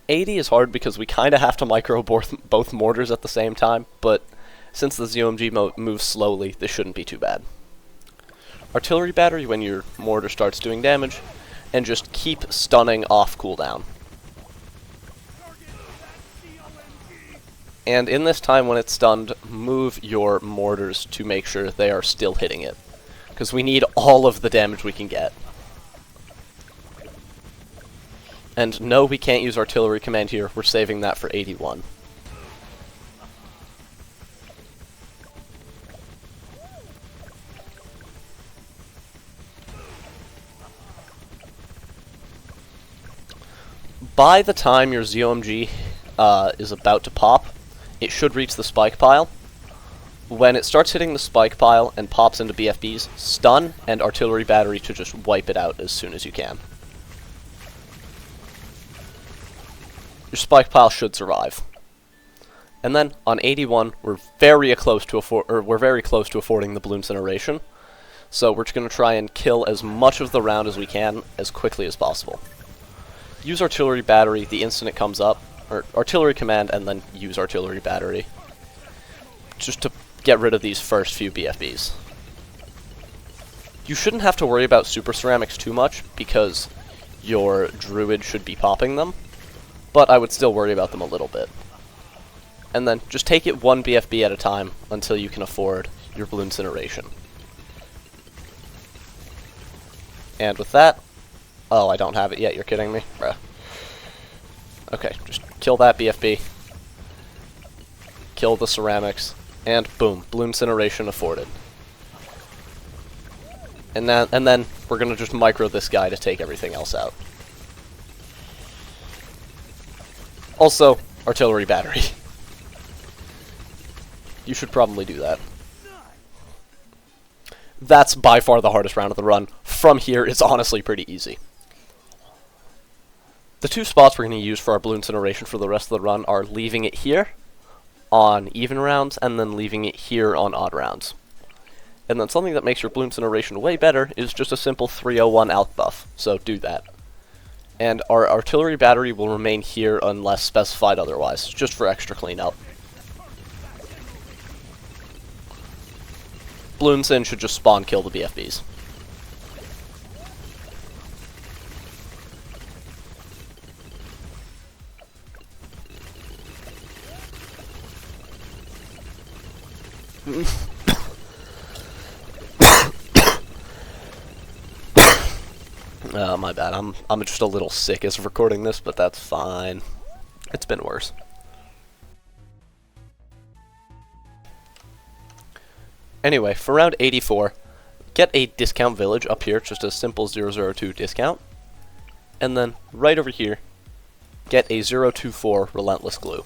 80 is hard because we kind of have to micro both mortars at the same time, but since the ZOMG moves slowly, this shouldn't be too bad. Artillery battery when your mortar starts doing damage, and just keep stunning off cooldown. And in this time when it's stunned, move your mortars to make sure they are still hitting it, because we need all of the damage we can get. And no, we can't use artillery command here, we're saving that for 81. By the time your ZOMG is about to pop, it should reach the spike pile. When it starts hitting the spike pile and pops into BFBs, stun and artillery battery to just wipe it out as soon as you can. Your spike pile should survive. And then on 81, we're very close to affording the bloon incineration. So we're just going to try and kill as much of the round as we can as quickly as possible. Use artillery battery the instant it comes up, or artillery command, and then use artillery battery, just to get rid of these first few BFBs. You shouldn't have to worry about super ceramics too much, because your druid should be popping them, but I would still worry about them a little bit. And then just take it one BFB at a time until you can afford your bloon incineration. And with that, oh, I don't have it yet, you're kidding me? Bruh. Okay, just kill that BFB. Kill the ceramics. And boom, bloon incineration afforded. And then we're gonna just micro this guy to take everything else out. Also, artillery battery. You should probably do that. That's by far the hardest round of the run. From here, it's honestly pretty easy. The two spots we're going to use for our bloon incineration for the rest of the run are leaving it here on even rounds, and then leaving it here on odd rounds. And then something that makes your bloon incineration way better is just a simple 301 alch buff, so do that. And our artillery battery will remain here unless specified otherwise, just for extra cleanup. Blooncin should just spawn kill the BFBs. My bad. I'm just a little sick as of recording this, but that's fine. It's been worse. Anyway, for round 84, get a discount village up here, just a simple 002 discount. And then right over here, get a 024 relentless glue.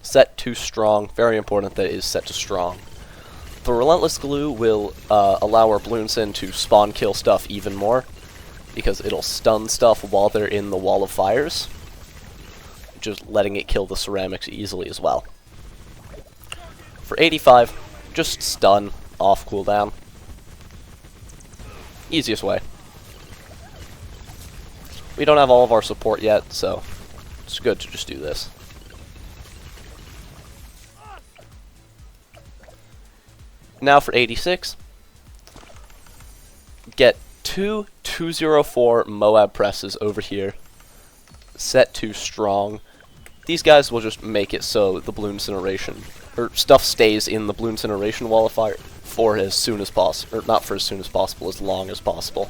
Set to strong, very important that it is set to strong. The relentless glue will allow our Blooncin to spawn kill stuff even more, because it'll stun stuff while they're in the wall of fires, just letting it kill the ceramics easily as well. For 85, just stun off cooldown. Easiest way. We don't have all of our support yet, so it's good to just do this. Now for 86, get two 204 Moab presses over here, set to strong. These guys will just make it so the bloon incineration, or stuff stays in the bloon incineration wall of fire for as soon as possible, or not for as soon as possible, as long as possible.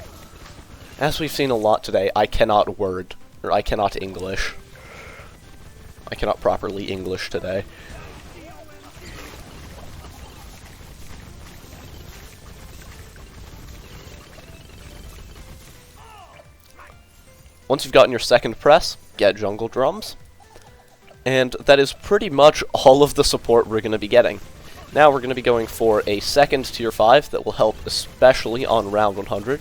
As we've seen a lot today, I cannot English. I cannot properly English today. Once you've gotten your second press, get jungle drums. And that is pretty much all of the support we're going to be getting. Now we're going to be going for a second tier 5 that will help especially on round 100,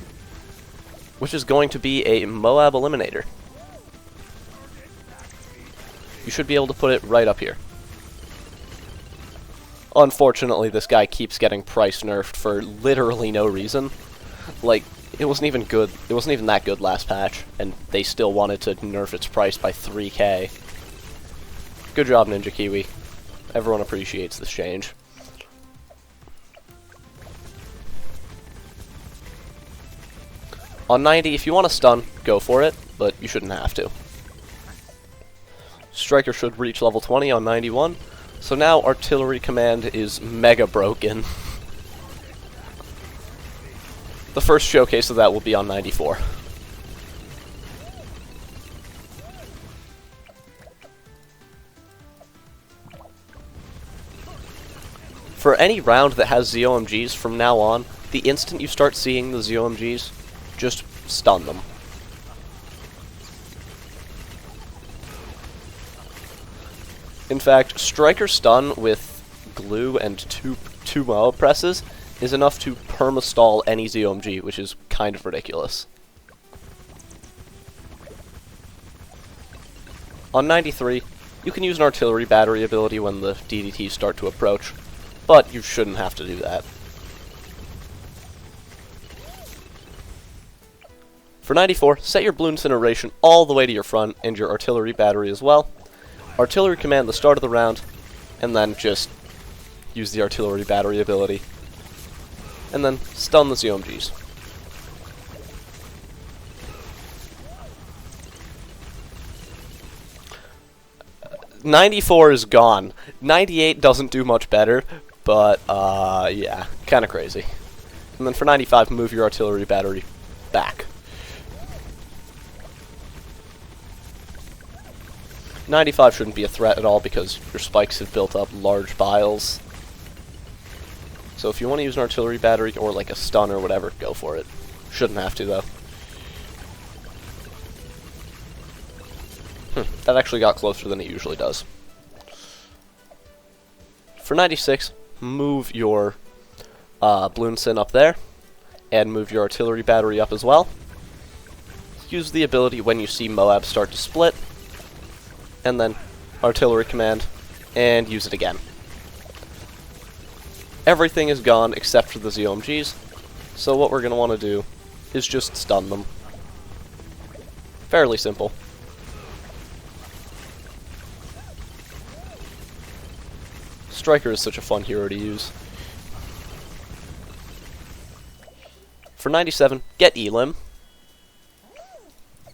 which is going to be a Moab Eliminator. You should be able to put it right up here. Unfortunately, this guy keeps getting price nerfed for literally no reason. Like, it wasn't even good. It wasn't even that good last patch, and they still wanted to nerf its price by 3k. Good job, Ninja Kiwi. Everyone appreciates this change. On 90, if you want to stun, go for it, but you shouldn't have to. Striker should reach level 20 on 91, so now Artillery Command is mega broken. The first showcase of that will be on 94. For any round that has ZOMGs from now on, the instant you start seeing the ZOMGs, just stun them. In fact, Striker Stun with glue and two MOA presses is enough to perma-stall any ZOMG, which is kind of ridiculous. On 93, you can use an artillery battery ability when the DDTs start to approach, but you shouldn't have to do that. For 94, set your Bloons incineration all the way to your front and your artillery battery as well. Artillery command the start of the round, and then just use the artillery battery ability. And then stun the ZOMGs. '94 is gone. 98 doesn't do much better, but yeah, kind of crazy. And then for 95, move your artillery battery back. 95 shouldn't be a threat at all because your spikes have built up large piles. So if you want to use an artillery battery or like a stun or whatever, go for it. Shouldn't have to though. That actually got closer than it usually does. For 96, move your Blooncin up there, and move your artillery battery up as well. Use the ability when you see Moab start to split, and then artillery command, and use it again. Everything is gone except for the ZOMGs, so what we're going to want to do is just stun them. Fairly simple. Striker is such a fun hero to use. For 97, get Elim,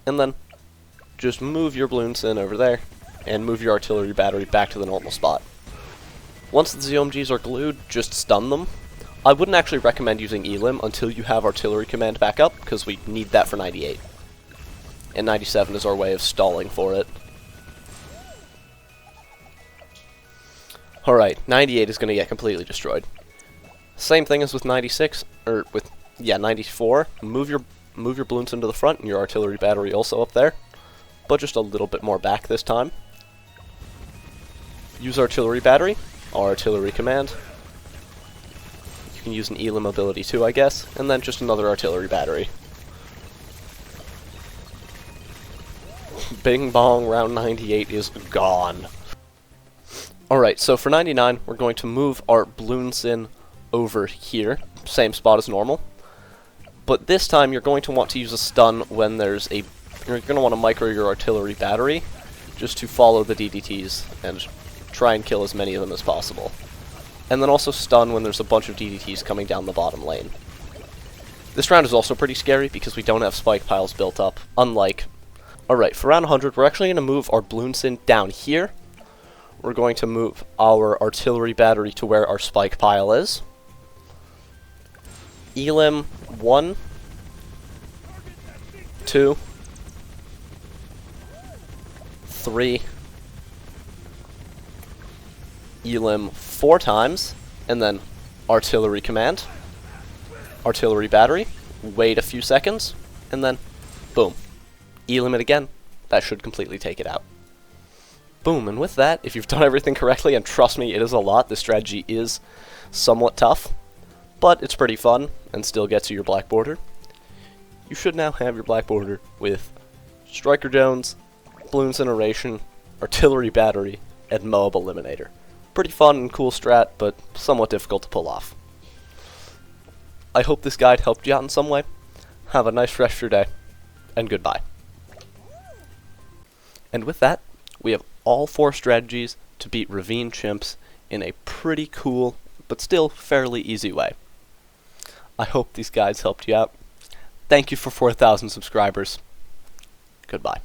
and then just move your Blooncin over there, and move your artillery battery back to the normal spot. Once the ZOMGs are glued, just stun them. I wouldn't actually recommend using Elim until you have artillery command back up, because we need that for 98. And 97 is our way of stalling for it. Alright, 98 is going to get completely destroyed. Same thing as with 96, or with, yeah, 94. Move your Bloons into the front, and your artillery battery also up there, but just a little bit more back this time. Use artillery battery, artillery command. You can use an Elim ability too, I guess, and then just another artillery battery. Bing bong, round 98 is gone. Alright, so for 99, we're going to move our Blooncin over here, same spot as normal. But this time, you're going to want to use a stun when there's a... You're going to want to micro your artillery battery, just to follow the DDTs, and try and kill as many of them as possible. And then also stun when there's a bunch of DDTs coming down the bottom lane. This round is also pretty scary, because we don't have spike piles built up, unlike... Alright, for round 100, we're actually going to move our Blooncin down here. We're going to move our artillery battery to where our spike pile is. Elim 1, 2, 3, Elim 4 times, and then artillery command, artillery battery, wait a few seconds, and then boom. Elim it again. That should completely take it out. Boom, and with that, if you've done everything correctly, and trust me, it is a lot, this strategy is somewhat tough, but it's pretty fun, and still gets you your black border. You should now have your black border with Striker Jones, Bloons Incineration, Artillery Battery, and Moab Eliminator. Pretty fun and cool strat, but somewhat difficult to pull off. I hope this guide helped you out in some way. Have a nice rest of your day, and goodbye. And with that, we have all 4 strategies to beat Ravine chimps in a pretty cool, but still fairly easy way. I hope these guides helped you out. Thank you for 4,000 subscribers. Goodbye.